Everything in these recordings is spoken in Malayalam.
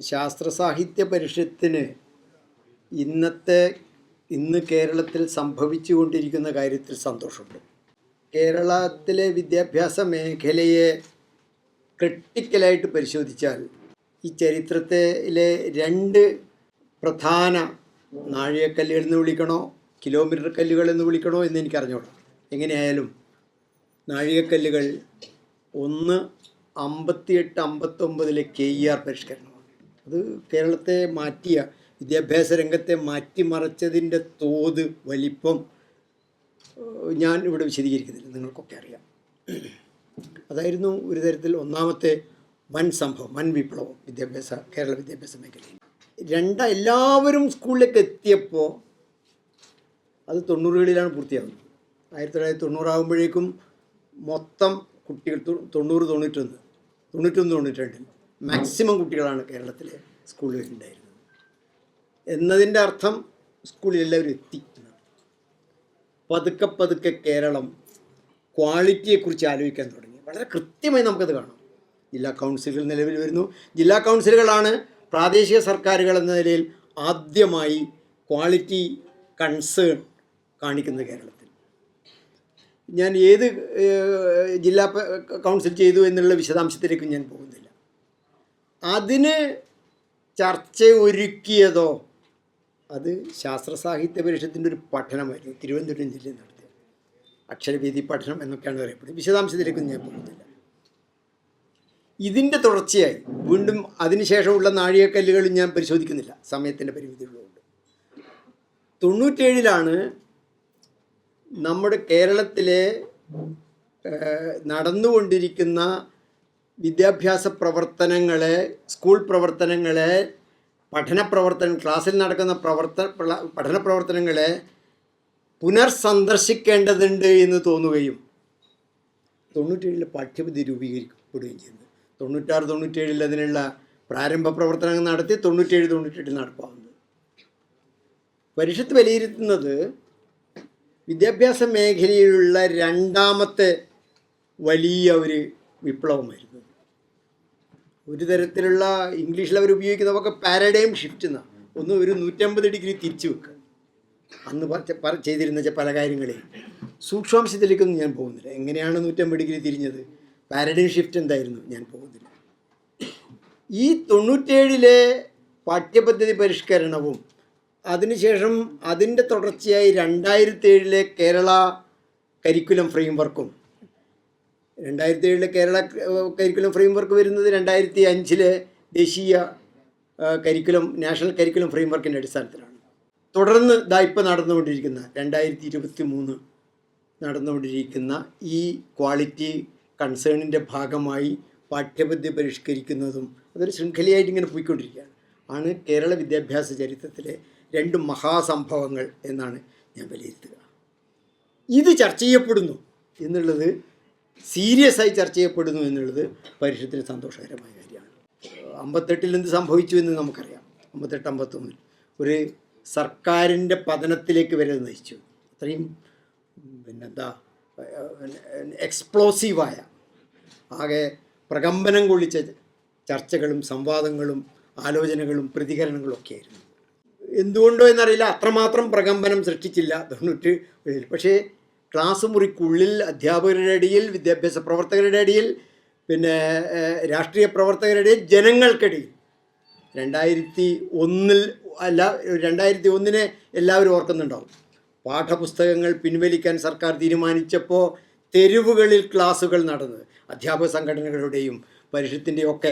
ശാസ്ത്ര സാഹിത്യ പരിഷത്തിന് ഇന്ന് കേരളത്തിൽ സംഭവിച്ചു കൊണ്ടിരിക്കുന്ന കാര്യത്തിൽ സന്തോഷമുണ്ട്. കേരളത്തിലെ വിദ്യാഭ്യാസ മേഖലയെ ക്രിട്ടിക്കലായിട്ട് പരിശോധിച്ചാൽ ഈ ചരിത്രത്തിലെ രണ്ട് പ്രധാന നാഴികക്കല്ലുകൾ എന്ന് വിളിക്കണോ കിലോമീറ്റർ കല്ലുകൾ എന്ന് വിളിക്കണോ എന്ന് എനിക്കറിഞ്ഞോളാം. എങ്ങനെയായാലും നാഴികക്കല്ലുകൾ ഒന്ന് 58-59 KER പരിഷ്കരണമാണ്. അത് കേരളത്തെ മാറ്റിയ വിദ്യാഭ്യാസ രംഗത്തെ മാറ്റിമറിച്ചതിൻ്റെ തോത് വലിപ്പം ഞാൻ ഇവിടെ വിശദീകരിക്കുന്നില്ല, നിങ്ങൾക്കൊക്കെ അറിയാം. അതായിരുന്നു ഒരു തരത്തിൽ ഒന്നാമത്തെ വൻ സംഭവം, വൻ വിപ്ലവം കേരള വിദ്യാഭ്യാസ മേഖലയിൽ. എല്ലാവരും സ്കൂളിലേക്ക് എത്തിയപ്പോൾ അത് 90കളിലാണ് പൂർത്തിയാകുന്നത്. 1990 ആകുമ്പോഴേക്കും മൊത്തം കുട്ടികൾ 91-92 മാക്സിമം കുട്ടികളാണ് കേരളത്തിലെ സ്കൂളുകളിൽ ഉണ്ടായിരുന്നത്. എന്നതിൻ്റെ അർത്ഥം സ്കൂളിൽ എല്ലാവരും എത്തി എന്നാണ്. പതുക്കെ കേരളം ക്വാളിറ്റിയെക്കുറിച്ച് ആലോചിക്കാൻ തുടങ്ങി. വളരെ കൃത്യമായി നമുക്കത് കാണാം. ജില്ലാ കൗൺസിലുകൾ നിലവിൽ വരുന്നു. ജില്ലാ കൗൺസിലുകളാണ് പ്രാദേശിക സർക്കാരുകൾ എന്ന നിലയിൽ ആദ്യമായി ക്വാളിറ്റി കൺസേൺ കാണിക്കുന്നത് കേരളത്തിൽ. ഞാൻ ഏത് ജില്ലാ കൗൺസിൽ ചെയ്തു എന്നുള്ള വിശദാംശത്തിലേക്ക് ഞാൻ പോകുന്നില്ല. അതിന് ചർച്ച ഒരുക്കിയതോ അത് ശാസ്ത്ര സാഹിത്യ പരിഷത്തിൻ്റെ ഒരു പഠനമായിരുന്നു, തിരുവനന്തപുരം ജില്ലയിൽ നടത്തിയ അക്ഷരവേദി പഠനം എന്നൊക്കെയാണ് അറിയപ്പെടുന്നത്. വിശദാംശത്തിലേക്കൊന്നും ഞാൻ പോകുന്നില്ല. ഇതിൻ്റെ തുടർച്ചയായി വീണ്ടും അതിനുശേഷമുള്ള നാഴികക്കല്ലുകളും ഞാൻ പരിശോധിക്കുന്നില്ല, സമയത്തിൻ്റെ പരിമിതികളുണ്ട്. 97 നമ്മുടെ കേരളത്തിലെ നടന്നുകൊണ്ടിരിക്കുന്ന വിദ്യാഭ്യാസ പ്രവർത്തനങ്ങളെ, സ്കൂൾ പ്രവർത്തനങ്ങളെ, ക്ലാസ്സിൽ നടക്കുന്ന പഠന പ്രവർത്തനങ്ങളെ പുനർസന്ദർശിക്കേണ്ടതുണ്ട് എന്ന് തോന്നുകയും 97 പാഠ്യപദ്ധതി രൂപീകരിക്കപ്പെടുകയും ചെയ്യുന്നു. 96-97 അതിനുള്ള പ്രാരംഭ പ്രവർത്തനങ്ങൾ നടത്തി 97-98 നടപ്പാകുന്നത്. പരിഷത്ത് വിലയിരുത്തുന്നത് വിദ്യാഭ്യാസ മേഖലയിലുള്ള രണ്ടാമത്തെ വലിയ ഒരു വിപ്ലവമായിരുന്നു. ഒരു തരത്തിലുള്ള ഇംഗ്ലീഷിൽ അവർ ഉപയോഗിക്കുന്നതൊക്കെ പാരഡൈം ഷിഫ്റ്റ് എന്നാണ്. ഒന്ന് ഒരു 150 ഡിഗ്രി തിരിച്ചു വെക്കുക. അന്ന് ചെയ്തിരുന്ന പല കാര്യങ്ങളെയും സൂക്ഷ്മാംശത്തിലേക്കൊന്നും ഞാൻ പോകുന്നില്ല. എങ്ങനെയാണ് 150 ഡിഗ്രി തിരിഞ്ഞത്, പാരഡൈം ഷിഫ്റ്റ് എന്തായിരുന്നു, ഞാൻ പോകുന്നില്ല. ഈ 97 പാഠ്യപദ്ധതി പരിഷ്കരണവും അതിനുശേഷം അതിൻ്റെ തുടർച്ചയായി 2007 കേരള കരിക്കുലം ഫ്രെയിംവർക്കും, 2007 കേരള കരിക്കുലം ഫ്രെയിംവർക്ക് വരുന്നത് 2005 ദേശീയ നാഷണൽ കരിക്കുലം ഫ്രെയിംവർക്കിൻ്റെ അടിസ്ഥാനത്തിലാണ്. തുടർന്ന് ഇപ്പോൾ നടന്നുകൊണ്ടിരിക്കുന്ന 2023 നടന്നുകൊണ്ടിരിക്കുന്ന ഈ ക്വാളിറ്റി കൺസേണിൻ്റെ ഭാഗമായി പാഠ്യപദ്ധതി പരിഷ്കരിക്കുന്നതും അതൊരു ശൃംഖലയായിട്ട് ഇങ്ങനെ പോയിക്കൊണ്ടിരിക്കുകയാണ്. ആണ് കേരള വിദ്യാഭ്യാസ ചരിത്രത്തിലെ 2 മഹാസംഭവങ്ങൾ എന്നാണ് ഞാൻ വിലയിരുത്തുക. ഇത് ചർച്ച ചെയ്യപ്പെടുന്നു എന്നുള്ളത്, സീരിയസ് ആയി ചർച്ച ചെയ്യപ്പെടുന്നു എന്നുള്ളത് പരിഷത്തിന് സന്തോഷകരമായ കാര്യമാണ്. 58 എന്ത് സംഭവിച്ചു എന്ന് നമുക്കറിയാം. 58-59 ഒരു സർക്കാരിൻ്റെ പതനത്തിലേക്ക് വരെ നയിച്ചു. അത്രയും എക്സ്പ്ലോസീവായ, ആകെ പ്രകമ്പനം കൊള്ളിച്ച ചർച്ചകളും സംവാദങ്ങളും ആലോചനകളും പ്രതികരണങ്ങളും ഒക്കെ ആയിരുന്നു. എന്തുകൊണ്ടോ എന്നറിയില്ല, അത്രമാത്രം പ്രകമ്പനം സൃഷ്ടിച്ചില്ല 97. പക്ഷേ ക്ലാസ് മുറിക്കുള്ളിൽ അധ്യാപകരുടെ ഇടയിൽ, വിദ്യാഭ്യാസ പ്രവർത്തകരുടെ ഇടയിൽ, രാഷ്ട്രീയ പ്രവർത്തകരുടെ ഇടയിൽ, ജനങ്ങൾക്കിടയിൽ 2001 എല്ലാവരും ഓർക്കുന്നുണ്ടാവും. പാഠപുസ്തകങ്ങൾ പിൻവലിക്കാൻ സർക്കാർ തീരുമാനിച്ചപ്പോൾ തെരുവുകളിൽ ക്ലാസുകൾ നടന്നത് അധ്യാപക സംഘടനകളുടെയും പരിഷത്തിൻ്റെയും ഒക്കെ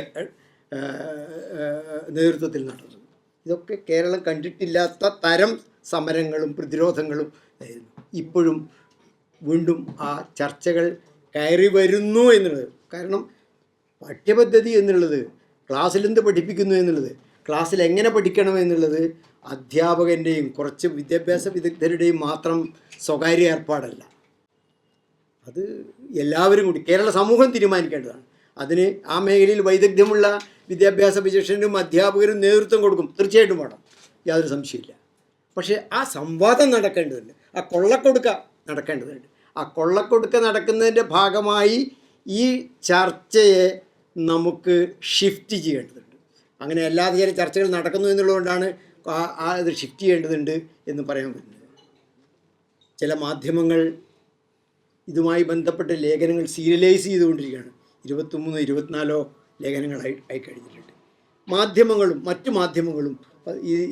നേതൃത്വത്തിൽ നടന്നത്. ഇതൊക്കെ കേരളം കണ്ടിട്ടില്ലാത്ത തരം സമരങ്ങളും പ്രതിരോധങ്ങളും ആയിരുന്നു. ഇപ്പോഴും വീണ്ടും ആ ചർച്ചകൾ കയറി വരുന്നു എന്നുള്ളത്. കാരണം പാഠ്യപദ്ധതി എന്നുള്ളത്, ക്ലാസ്സിൽ എന്ത് പഠിപ്പിക്കുന്നു എന്നുള്ളത്, ക്ലാസ്സിൽ എങ്ങനെ പഠിക്കണം എന്നുള്ളത് അധ്യാപകൻ്റെയും കുറച്ച് വിദ്യാഭ്യാസ വിദഗ്ധരുടെയും മാത്രം സ്വകാര്യ ഏർപ്പാടല്ല. അത് എല്ലാവരും കൂടി കേരള സമൂഹം തീരുമാനിക്കേണ്ടതാണ്. അതിന് ആ മേഖലയിൽ വൈദഗ്ധ്യമുള്ള വിദ്യാഭ്യാസ വിചക്ഷണരും അധ്യാപകരും നേതൃത്വം കൊടുക്കും, തീർച്ചയായിട്ടും വേണം, യാതൊരു സംശയമില്ല. പക്ഷേ ആ സംവാദം നടക്കേണ്ടതുണ്ട്, ആ കൊള്ളക്കൊടുക്ക നടക്കേണ്ടതുണ്ട്. ആ കൊള്ളക്കൊടുക്ക നടക്കുന്നതിൻ്റെ ഭാഗമായി ഈ ചർച്ചയെ നമുക്ക് ഷിഫ്റ്റ് ചെയ്യേണ്ടതുണ്ട്. അങ്ങനെ അല്ലാതെ ചില ചർച്ചകൾ നടക്കുന്നു എന്നുള്ളതുകൊണ്ടാണ് ഇത് ഷിഫ്റ്റ് ചെയ്യേണ്ടതുണ്ട് എന്ന് പറയാൻ പറ്റുന്നത്. ചില മാധ്യമങ്ങൾ ഇതുമായി ബന്ധപ്പെട്ട ലേഖനങ്ങൾ സീരിയലൈസ് ചെയ്തുകൊണ്ടിരിക്കുകയാണ്. 23-24 ലേഖനങ്ങളായി കഴിഞ്ഞിട്ടുണ്ട്. മാധ്യമങ്ങളും മറ്റു മാധ്യമങ്ങളും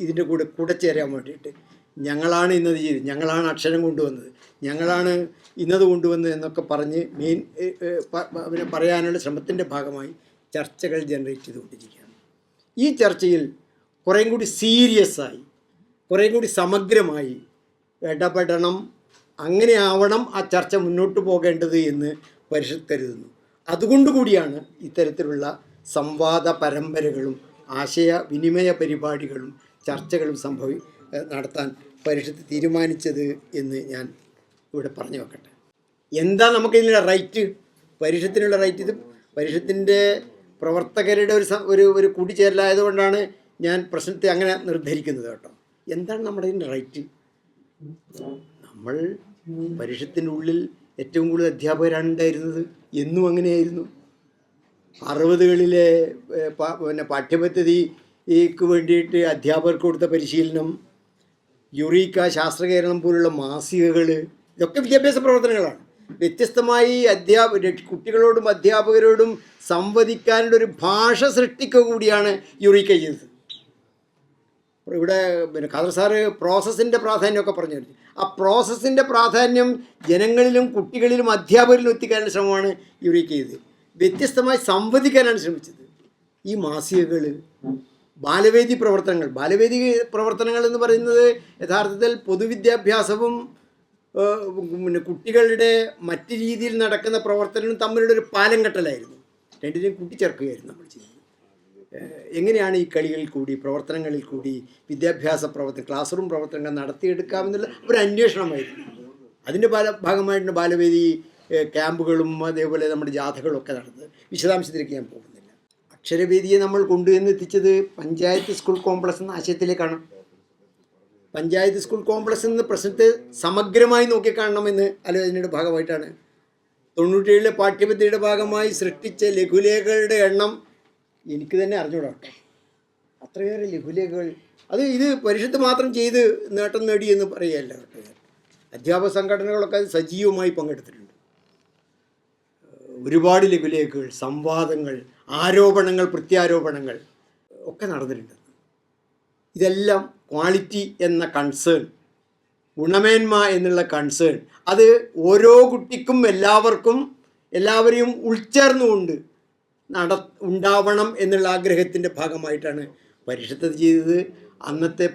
ഇതിൻ്റെ കൂടെ ചേരാൻ വേണ്ടിയിട്ട് ഞങ്ങളാണ് ഇന്നത് ചെയ്ത്, ഞങ്ങളാണ് അക്ഷരം കൊണ്ടുവന്നത്, ഞങ്ങളാണ് ഇന്നത് കൊണ്ടുവന്നത് എന്നൊക്കെ പറഞ്ഞ് പറയാനുള്ള ശ്രമത്തിൻ്റെ ഭാഗമായി ചർച്ചകൾ ജനറേറ്റ് ചെയ്തുകൊണ്ടിരിക്കുകയാണ്. ഈ ചർച്ചയിൽ കുറേയും കൂടി സീരിയസ് ആയി, കുറേയും കൂടി സമഗ്രമായി ഇടപെടണം, അങ്ങനെ ആവണം ആ ചർച്ച മുന്നോട്ട് പോകേണ്ടത് എന്ന് പരിഷത്ത് കരുതുന്നു. അതുകൊണ്ടുകൂടിയാണ് ഇത്തരത്തിലുള്ള സംവാദ പരമ്പരകളും ആശയവിനിമയ പരിപാടികളും ചർച്ചകളും നടത്താൻ പരിഷത്ത് തീരുമാനിച്ചത് എന്ന് ഞാൻ ഇവിടെ പറഞ്ഞു വെക്കട്ടെ. എന്താ നമുക്കിതിനുള്ള റൈറ്റ്? പരിഷത്തിനുള്ള റൈറ്റ് ഇത് പരിഷത്തിൻ്റെ പ്രവർത്തകരുടെ ഒരു കൂടിച്ചേരലായതുകൊണ്ടാണ് ഞാൻ പ്രശ്നത്തെ അങ്ങനെ നിർദ്ധരിക്കുന്നത് കേട്ടോ. എന്താണ് നമ്മുടെ ഇതിൻ്റെ റൈറ്റ്? നമ്മൾ പരിഷത്തിൻ്റെ ഉള്ളിൽ ഏറ്റവും കൂടുതൽ അധ്യാപകരാണ് ഉണ്ടായിരുന്നത്, എന്നും അങ്ങനെയായിരുന്നു. 60കളിലെ പാഠ്യപദ്ധതിക്ക് വേണ്ടിയിട്ട് അധ്യാപകർക്ക് കൊടുത്ത പരിശീലനം, യുറീക്ക, ശാസ്ത്രകേരളം പോലുള്ള മാസികകൾ, ഇതൊക്കെ വിദ്യാഭ്യാസ പ്രവർത്തനങ്ങളാണ്. വ്യത്യസ്തമായി കുട്ടികളോടും അധ്യാപകരോടും സംവദിക്കാനുള്ളൊരു ഭാഷ സൃഷ്ടിക്കുക കൂടിയാണ് യുറീക്ക ചെയ്തത്. ഇവിടെ ഖാദർ സാറ് പ്രോസസ്സിൻ്റെ പ്രാധാന്യമൊക്കെ പറഞ്ഞു. ആ പ്രോസസ്സിൻ്റെ പ്രാധാന്യം ജനങ്ങളിലും കുട്ടികളിലും അധ്യാപകരിലും എത്തിക്കാനുള്ള ശ്രമമാണ് യുറീക്ക ചെയ്തത്. വ്യത്യസ്തമായി സംവദിക്കാനാണ് ശ്രമിച്ചത്. ഈ മാസികകൾ, ബാലവേദി പ്രവർത്തനങ്ങൾ എന്ന് പറയുന്നത് യഥാർത്ഥത്തിൽ പൊതുവിദ്യാഭ്യാസവും കുട്ടികളുടെ മറ്റ് രീതിയിൽ നടക്കുന്ന പ്രവർത്തനവും തമ്മിലുള്ള ഒരു പാലം കെട്ടലായിരുന്നു. രണ്ടിനെയും കൂട്ടിച്ചേർക്കുകയായിരുന്നു നമ്മൾ ചെയ്യുന്നത്. എങ്ങനെയാണ് ഈ കളികളിൽ കൂടി, പ്രവർത്തനങ്ങളിൽ കൂടി വിദ്യാഭ്യാസ ക്ലാസ് റൂം പ്രവർത്തനങ്ങൾ നടത്തിയെടുക്കാമെന്നുള്ള ഒരു അന്വേഷണമായിരുന്നു. അതിൻ്റെ ഭാഗമായിട്ടാണ് ബാലവേദി ക്യാമ്പുകളും അതേപോലെ നമ്മുടെ ജാഥകളും ഒക്കെ നടന്നത്. വിശദാംശത്തിലേക്ക് ഞാൻ പോകുന്നില്ല. അക്ഷരവേദിയെ നമ്മൾ കൊണ്ടുവന്നെത്തിച്ചത് പഞ്ചായത്ത് സ്കൂൾ കോംപ്ലക്സ് എന്ന ആശയത്തിലേക്കാണ്. പഞ്ചായത്ത് സ്കൂൾ കോംപ്ലക്സ് എന്ന പ്രശ്നത്തെ സമഗ്രമായി നോക്കിക്കാണണമെന്ന് ആലോചനയുടെ ഭാഗമായിട്ടാണ്. 97 പാഠ്യപദ്ധതിയുടെ ഭാഗമായി സൃഷ്ടിച്ച ലഘുലേഖകളുടെ എണ്ണം എനിക്ക് തന്നെ അറിഞ്ഞുകൂടാട്ടോ. അത്രയേറെ ലഘുലേഖകൾ. ഇത് പരിഷത്ത് മാത്രം ചെയ്ത് നേട്ടം നേടി എന്ന് പറയുകയല്ല കേട്ടോ. അധ്യാപക സംഘടനകളൊക്കെ അത് സജീവമായി പങ്കെടുത്തിട്ടുണ്ട്. ഒരുപാട് ലഘുലേഖകൾ, സംവാദങ്ങൾ, ആരോപണങ്ങൾ, പ്രത്യാരോപണങ്ങൾ ഒക്കെ നടന്നിട്ടുണ്ട്. ഇതെല്ലാം ക്വാളിറ്റി എന്ന കൺസേൺ, ഗുണമേന്മ എന്നുള്ള കൺസേൺ, അത് ഓരോ കുട്ടിക്കും എല്ലാവരെയും ഉൾച്ചേർന്നുകൊണ്ട് ഉണ്ടാവണം എന്നുള്ള ആഗ്രഹത്തിൻ്റെ ഭാഗമായിട്ടാണ് പരിഷത്ത് ചെയ്തത്. അന്നത്തെ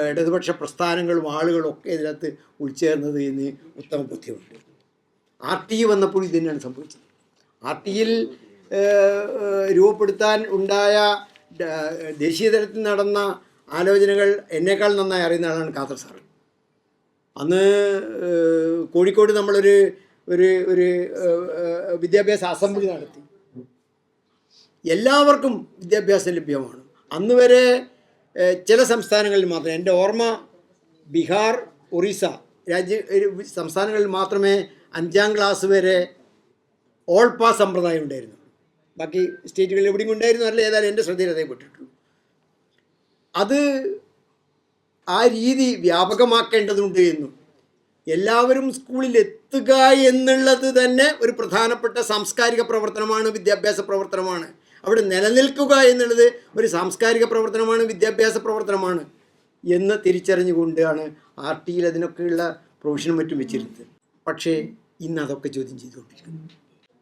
ഇടതുപക്ഷ പ്രസ്ഥാനങ്ങളും ആളുകളും ഒക്കെ ഇതിനകത്ത് ഉൾച്ചേർന്നത് എന്ന് ഉത്തമ ബോധ്യമുണ്ട്. RTE വന്നപ്പോൾ ഇത് തന്നെയാണ് സംഭവിച്ചത്. RTEയിൽ രൂപപ്പെടുത്താൻ ഉണ്ടായ ദേശീയ തലത്തിൽ നടന്ന ആലോചനകൾ എന്നേക്കാൾ നന്നായി അറിയുന്ന ആളാണ് ഖാദർ സാർ. അന്ന് കോഴിക്കോട് നമ്മളൊരു ഒരു വിദ്യാഭ്യാസ അസംബ്ലി നടത്തി. എല്ലാവർക്കും വിദ്യാഭ്യാസം ലഭ്യമാണ്. അന്ന് വരെ ചില സംസ്ഥാനങ്ങളിൽ മാത്രമേ, എൻ്റെ ഓർമ്മ ബീഹാർ, ഒറീസ സംസ്ഥാനങ്ങളിൽ മാത്രമേ 5ാം ക്ലാസ് വരെ ഓൾ പാസ് സമ്പ്രദായം ഉണ്ടായിരുന്നു. ബാക്കി സ്റ്റേറ്റുകളിൽ എവിടെയും ഉണ്ടായിരുന്നു, അല്ല ഏതായാലും എൻ്റെ ശ്രദ്ധയിൽ അതേപ്പെട്ടിട്ടുള്ളൂ. അത് ആ രീതി വ്യാപകമാക്കേണ്ടതുണ്ട് എന്നും എല്ലാവരും സ്കൂളിൽ എത്തുക എന്നുള്ളത് തന്നെ ഒരു പ്രധാനപ്പെട്ട സാംസ്കാരിക പ്രവർത്തനമാണ്, വിദ്യാഭ്യാസ പ്രവർത്തനമാണ്. അവിടെ നിലനിൽക്കുക എന്നുള്ളത് ഒരു സാംസ്കാരിക പ്രവർത്തനമാണ്, വിദ്യാഭ്യാസ പ്രവർത്തനമാണ് എന്ന് തിരിച്ചറിഞ്ഞുകൊണ്ടാണ് RTEയിൽ അതിനൊക്കെയുള്ള പ്രൊവിഷനും മറ്റും വെച്ചിരുന്നത്. പക്ഷേ ഇന്ന് അതൊക്കെ ചോദ്യം ചെയ്തുകൊണ്ടിരിക്കുന്നു.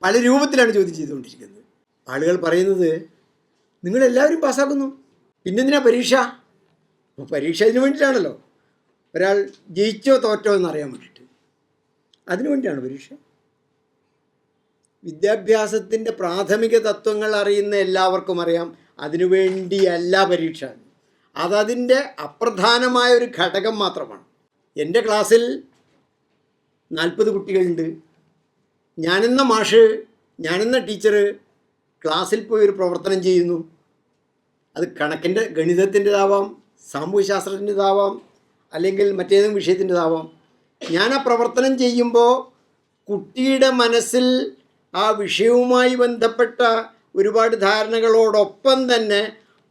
പല രൂപത്തിലാണ് ചോദ്യം ചെയ്തുകൊണ്ടിരിക്കുന്നത്. ആളുകൾ പറയുന്നത് നിങ്ങളെല്ലാവരും പാസ്സാക്കുന്നു, പിന്നെന്തിനാ പരീക്ഷ? പരീക്ഷ അതിന് വേണ്ടിയിട്ടാണല്ലോ, ഒരാൾ ജയിച്ചോ തോറ്റോ എന്നറിയാൻ വേണ്ടിയിട്ട്. അതിനു വേണ്ടിയാണ് പരീക്ഷ. വിദ്യാഭ്യാസത്തിൻ്റെ പ്രാഥമിക തത്വങ്ങൾ അറിയുന്ന എല്ലാവർക്കും അറിയാം അതിനുവേണ്ടിയല്ല പരീക്ഷ. അതതിൻ്റെ അപ്രധാനമായ ഒരു ഘടകം മാത്രമാണ്. എൻ്റെ ക്ലാസ്സിൽ 40 കുട്ടികളുണ്ട്. ഞാനെന്ന ടീച്ചർ ക്ലാസ്സിൽ പോയി ഒരു പ്രവർത്തനം ചെയ്യുന്നു. അത് ഗണിതത്തിൻ്റെതാവാം, സാമൂഹ്യശാസ്ത്രത്തിൻ്റെതാവാം, അല്ലെങ്കിൽ മറ്റേതെങ്കിലും വിഷയത്തിൻ്റെതാവാം. ഞാൻ ആ പ്രവർത്തനം ചെയ്യുമ്പോൾ കുട്ടിയുടെ മനസ്സിൽ ആ വിഷയവുമായി ബന്ധപ്പെട്ട ഒരുപാട് ധാരണകളോടൊപ്പം തന്നെ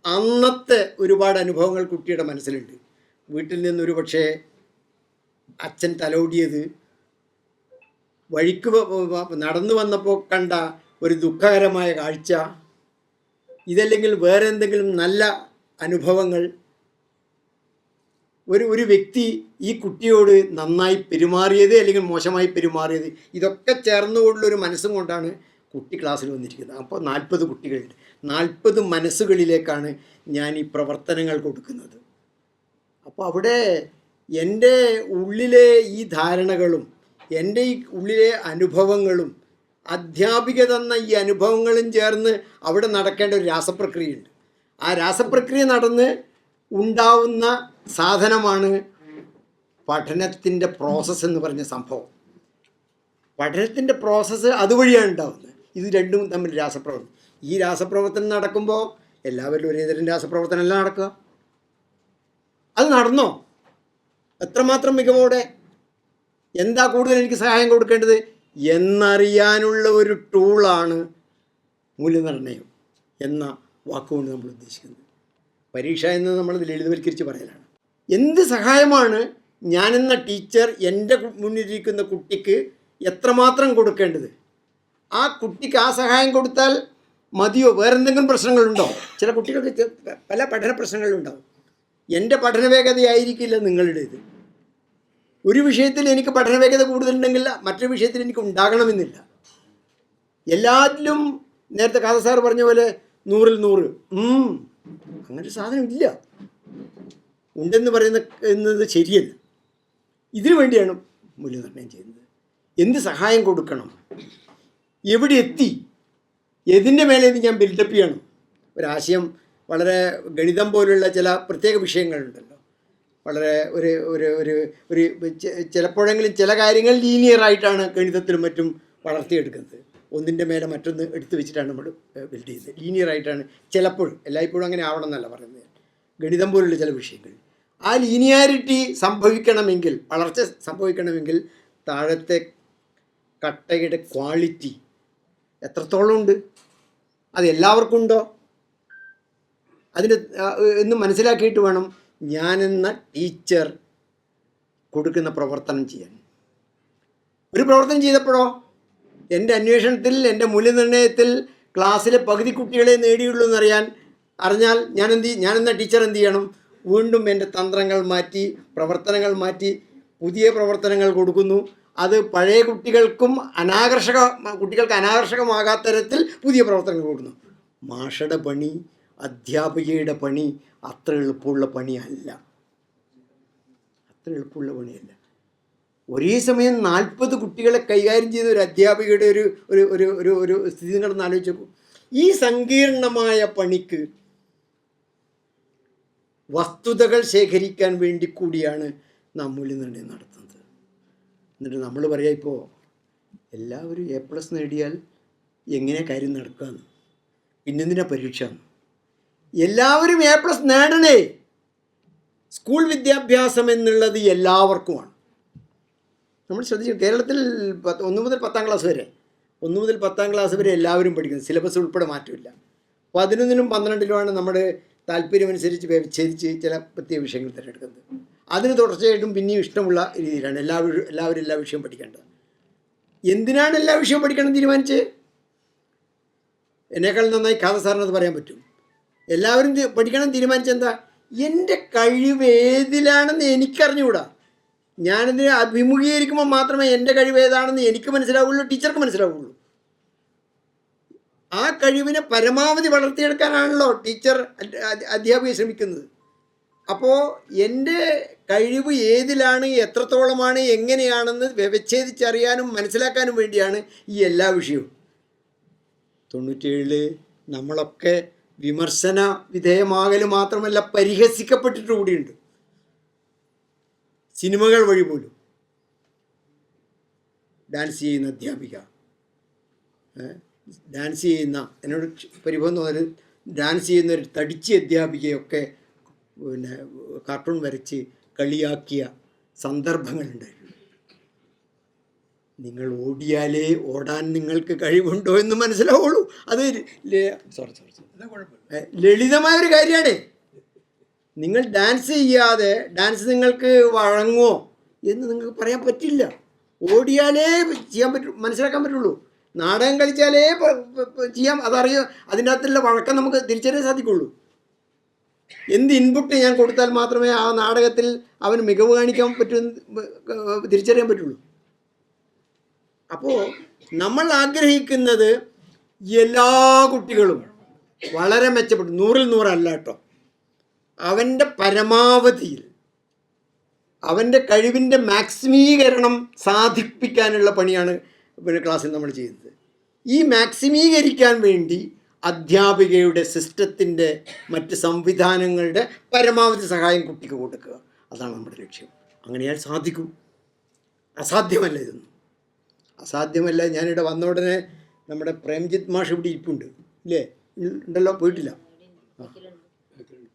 അന്നത്തെ ഒരുപാട് അനുഭവങ്ങൾ കുട്ടിയുടെ മനസ്സിലുണ്ട്. വീട്ടിൽ നിന്നൊരു പക്ഷേ അച്ഛൻ തലോടിയത്, വഴിക്ക് നടന്നു വന്നപ്പോൾ കണ്ട ഒരു ദുഃഖകരമായ കാഴ്ച, ഇതല്ലെങ്കിൽ വേറെ എന്തെങ്കിലും നല്ല അനുഭവങ്ങൾ, ഒരു വ്യക്തി ഈ കുട്ടിയോട് നന്നായി പെരുമാറിയത് അല്ലെങ്കിൽ മോശമായി പെരുമാറിയത്, ഇതൊക്കെ ചേർന്നുകൊണ്ടുള്ളൊരു മനസ്സും കൊണ്ടാണ് കുട്ടി ക്ലാസ്സിൽ വന്നിരിക്കുന്നത്. അപ്പോൾ 40 കുട്ടികളുണ്ട്. 40 മനസ്സുകളിലേക്കാണ് ഞാൻ ഈ പ്രവർത്തനങ്ങൾ കൊടുക്കുന്നത്. അപ്പോൾ അവിടെ എൻ്റെ ഉള്ളിലെ ഈ ധാരണകളും എൻ്റെ ഈ ഉള്ളിലെ അനുഭവങ്ങളും അധ്യാപിക തന്ന ഈ അനുഭവങ്ങളും ചേർന്ന് അവിടെ നടക്കേണ്ട ഒരു രാസപ്രക്രിയയുണ്ട്. ആ രാസപ്രക്രിയ നടന്ന് ഉണ്ടാവുന്ന സാധനമാണ് പഠനത്തിൻ്റെ പ്രോസസ്സ് എന്ന് പറഞ്ഞ സംഭവം. പഠനത്തിൻ്റെ പ്രോസസ്സ് അതുവഴിയാണ് ഉണ്ടാവുന്നത്. ഇത് രണ്ടും തമ്മിൽ രാസപ്രവർത്തനം. ഈ രാസപ്രവർത്തനം നടക്കുമ്പോൾ എല്ലാവരിലും ഒരേതരം രാസപ്രവർത്തനം അല്ല നടക്കുക. അത് നടന്നോ? എത്രമാത്രം മികവോടെ? എന്താ കൂടുതൽ എനിക്ക് സഹായം കൊടുക്കേണ്ടത് എന്നറിയാനുള്ള ഒരു ടൂളാണ് മൂല്യനിർണ്ണയം എന്ന വാക്കുകൊണ്ട് നമ്മൾ ഉദ്ദേശിക്കുന്നത്. പരീക്ഷ എന്നത് നമ്മൾ ലളിതവൽക്കരിച്ച് പറയലാണ്. എന്ത് സഹായമാണ് ഞാനെന്ന ടീച്ചർ എൻ്റെ മുന്നിലിരിക്കുന്ന കുട്ടിക്ക് എത്രമാത്രം കൊടുക്കേണ്ടത്? ആ കുട്ടിക്ക് ആ സഹായം കൊടുത്താൽ മതിയോ? വേറെന്തെങ്കിലും പ്രശ്നങ്ങളുണ്ടോ? ചില കുട്ടികൾക്ക് പല പഠന പ്രശ്നങ്ങളുണ്ടാവും. എൻ്റെ പഠന വേഗതയായിരിക്കില്ല നിങ്ങളുടേത്. ഒരു വിഷയത്തിൽ എനിക്ക് പഠന വേഗത കൂടുതലുണ്ടെങ്കിൽ മറ്റൊരു വിഷയത്തിൽ എനിക്ക് ഉണ്ടാകണമെന്നില്ല. എല്ലാറ്റിലും നേരത്തെ കാഥ സാർ പറഞ്ഞ പോലെ 100-ൽ 100 അങ്ങനൊരു സാധനം ഇല്ല. ഉണ്ടെന്ന് പറയുന്നത് ശരിയല്ല. ഇതിനു വേണ്ടിയാണ് മൂല്യനിർണ്ണയം ചെയ്യുന്നത്. എന്ത് സഹായം കൊടുക്കണം, എവിടെ എത്തി, ഏതിൻ്റെ മേലെ ഇത് ഞാൻ ബിൽഡപ്പ് ചെയ്യണം. ഒരാശയം വളരെ ഗണിതം പോലുള്ള ചില പ്രത്യേക വിഷയങ്ങളുണ്ടല്ലോ, വളരെ ഒരു ഒരു ഒരു ഒരു ചിലപ്പോഴെങ്കിലും ചില കാര്യങ്ങൾ ലീനിയറായിട്ടാണ് ഗണിതത്തിലും മറ്റും വളർത്തിയെടുക്കുന്നത്. ഒന്നിൻ്റെ മേലെ മറ്റൊന്ന് എടുത്തു വെച്ചിട്ടാണ് നമ്മൾ ബിൽഡ് ചെയ്യുന്നത്. ലീനിയറായിട്ടാണ് ചിലപ്പോഴും, എല്ലായ്പ്പോഴും അങ്ങനെ ആവണം എന്നല്ല പറയുന്നത്. ഗണിതം പോലുള്ള ചില വിഷയങ്ങൾ ആ ലീനിയാരിറ്റി സംഭവിക്കണമെങ്കിൽ, വളർച്ച സംഭവിക്കണമെങ്കിൽ താഴത്തെ കട്ടയുടെ ക്വാളിറ്റി എത്രത്തോളം ഉണ്ട്, അത് എല്ലാവർക്കും ഉണ്ടോ, അതിന് എന്ന് മനസ്സിലാക്കിയിട്ട് വേണം ഞാനെന്ന ടീച്ചർ കൊടുക്കുന്ന പ്രവർത്തനം ചെയ്യാൻ. ഒരു പ്രവർത്തനം ചെയ്തപ്പോഴോ എൻ്റെ അന്വേഷണത്തിൽ, എൻ്റെ മൂല്യനിർണ്ണയത്തിൽ ക്ലാസ്സിലെ പകുതി കുട്ടികളെ നേടിയുള്ളൂ അറിഞ്ഞാൽ ഞാനെന്ന ടീച്ചർ എന്ത് ചെയ്യണം? വീണ്ടും എൻ്റെ തന്ത്രങ്ങൾ മാറ്റി, പ്രവർത്തനങ്ങൾ മാറ്റി, പുതിയ പ്രവർത്തനങ്ങൾ കൊടുക്കുന്നു. അത് പഴയ കുട്ടികൾക്ക് അനാകർഷകമാകാത്ത തരത്തിൽ പുതിയ പ്രവർത്തനങ്ങൾ കൊടുക്കുന്നു. മാഷയുടെ പണി, അധ്യാപികയുടെ പണി അത്ര എളുപ്പമുള്ള പണിയല്ല. ഒരേ സമയം 40 കുട്ടികളെ കൈകാര്യം ചെയ്ത ഒരു അധ്യാപികയുടെ ഒരു ഒരു ഒരു ഒരു ഒരു സ്ഥിതി നിങ്ങളൊന്ന് ആലോചിച്ച് നോക്കൂ. ഈ സങ്കീർണമായ പണിക്ക് വസ്തുതകൾ ശേഖരിക്കാൻ വേണ്ടി കൂടിയാണ് നാം മൂല്യനിർണ്ണയം നടത്തുന്നത്. എന്നിട്ട് നമ്മൾ പറയാം, ഇപ്പോൾ എല്ലാവരും A+ നേടിയാൽ എങ്ങനെ കാര്യം നടക്കാമെന്ന്, പിന്നെന്തിനാ പരീക്ഷ? എല്ലാവരും A+ നേടണേ. സ്കൂൾ വിദ്യാഭ്യാസം എന്നുള്ളത് എല്ലാവർക്കുമാണ്. നമ്മൾ ശ്രദ്ധിച്ചു, കേരളത്തിൽ 1 മുതൽ 10ാം ക്ലാസ് വരെ എല്ലാവരും പഠിക്കുന്നത്, സിലബസ് ഉൾപ്പെടെ മാറ്റമില്ല. 11നും 12നുമാണ് നമ്മുടെ താല്പര്യമനുസരിച്ച് വ്യവച്ഛേദിച്ച് ചില പ്രത്യേക വിഷയങ്ങൾ തിരഞ്ഞെടുക്കുന്നത്. അതിന് തുടർച്ചയായിട്ടും പിന്നെയും ഇഷ്ടമുള്ള രീതിയിലാണ് എല്ലാവരും എല്ലാ വിഷയവും പഠിക്കേണ്ടത്. എന്തിനാണ് എല്ലാ വിഷയവും പഠിക്കണം തീരുമാനിച്ച്? എന്നേക്കാൾ നന്നായി കാഥ സാറിനത് പറയാൻ പറ്റും. എല്ലാവരും പഠിക്കണം തീരുമാനിച്ചെന്താ? എൻ്റെ കഴിവ് ഏതിലാണെന്ന് എനിക്കറിഞ്ഞുകൂടാ. ഞാനിതിനെ അഭിമുഖീകരിക്കുമ്പോൾ മാത്രമേ എൻ്റെ കഴിവ് ഏതാണെന്ന് എനിക്ക് മനസ്സിലാവുള്ളൂ, ടീച്ചർക്ക് മനസ്സിലാവുള്ളൂ. ആ കഴിവിനെ പരമാവധി വളർത്തിയെടുക്കാനാണല്ലോ ടീച്ചർ അധ്യാപിക ശ്രമിക്കുന്നത്. അപ്പോൾ എൻ്റെ കഴിവ് ഏതിലാണ്, എത്രത്തോളമാണ്, എങ്ങനെയാണെന്ന് വ്യവച്ഛേദിച്ചറിയാനും മനസ്സിലാക്കാനും വേണ്ടിയാണ് ഈ എല്ലാ വിഷയവും. 97 നമ്മളൊക്കെ വിമർശന വിധേയമാകൽ മാത്രമല്ല പരിഹസിക്കപ്പെട്ടിട്ട് കൂടിയുണ്ട്. സിനിമകൾ വഴി പോലും ഡാൻസ് ചെയ്യുന്ന അധ്യാപിക, ഡാൻസ് ചെയ്യുന്ന, എന്നോട് പരിഭവം തോന്നൽ, ഡാൻസ് ചെയ്യുന്ന ഒരു തടിച്ച അധ്യാപികയൊക്കെ പിന്നെ കാർട്ടൂൺ വരച്ച് കളിയാക്കിയ സന്ദർഭങ്ങളുണ്ടായിരുന്നു. നിങ്ങൾ ഓടിയാലേ ഓടാൻ നിങ്ങൾക്ക് കഴിവുണ്ടോ എന്ന് മനസ്സിലാവുള്ളൂ. അത് ലളിതമായൊരു കാര്യമാണ്. നിങ്ങൾ ഡാൻസ് ചെയ്യാതെ ഡാൻസ് നിങ്ങൾക്ക് വഴങ്ങുമോ എന്ന് നിങ്ങൾക്ക് പറയാൻ പറ്റില്ല. ഓടിയാലേ ചെയ്യാൻ മനസ്സിലാക്കാൻ പറ്റുള്ളൂ. നാടകം കളിച്ചാലേ ചെയ്യാം, അതറിയോ. അതിൻ്റെ അകത്തുള്ള വഴക്കം നമുക്ക് തിരിച്ചറിയാൻ സാധിക്കുള്ളൂ. എന്ത് ഇൻപുട്ട് ഞാൻ കൊടുത്താൽ മാത്രമേ ആ നാടകത്തിൽ അവന് മികവ് കാണിക്കാൻ തിരിച്ചറിയാൻ പറ്റുള്ളൂ. അപ്പോൾ നമ്മൾ ആഗ്രഹിക്കുന്നത് എല്ലാ കുട്ടികളും വളരെ മെച്ചപ്പെട്ടു, 100-ൽ 100 അല്ല കേട്ടോ, അവൻ്റെ പരമാവധിയിൽ അവൻ്റെ കഴിവിൻ്റെ മാക്സിമീകരണം സാധിപ്പിക്കാനുള്ള പണിയാണ് ക്ലാസ്സിൽ നമ്മൾ ചെയ്യുന്നത്. ഈ മാക്സിമീകരിക്കാൻ വേണ്ടി അധ്യാപികയുടെ സിസ്റ്റത്തിൻ്റെ മറ്റ് സംവിധാനങ്ങളുടെ പരമാവധി സഹായം കുട്ടിക്ക് കൊടുക്കുക, അതാണ് നമ്മുടെ ലക്ഷ്യം. അങ്ങനെയാൽ സാധിക്കും. അസാധ്യമല്ല ഇതൊന്നും, അസാധ്യമല്ല. ഞാനിവിടെ വന്ന ഉടനെ നമ്മുടെ പ്രേംജിത്ത് മാഷ് ഇവിടെ ഇരിപ്പുണ്ട്, ഇല്ലേ? ഉണ്ടല്ലോ, പോയിട്ടില്ല.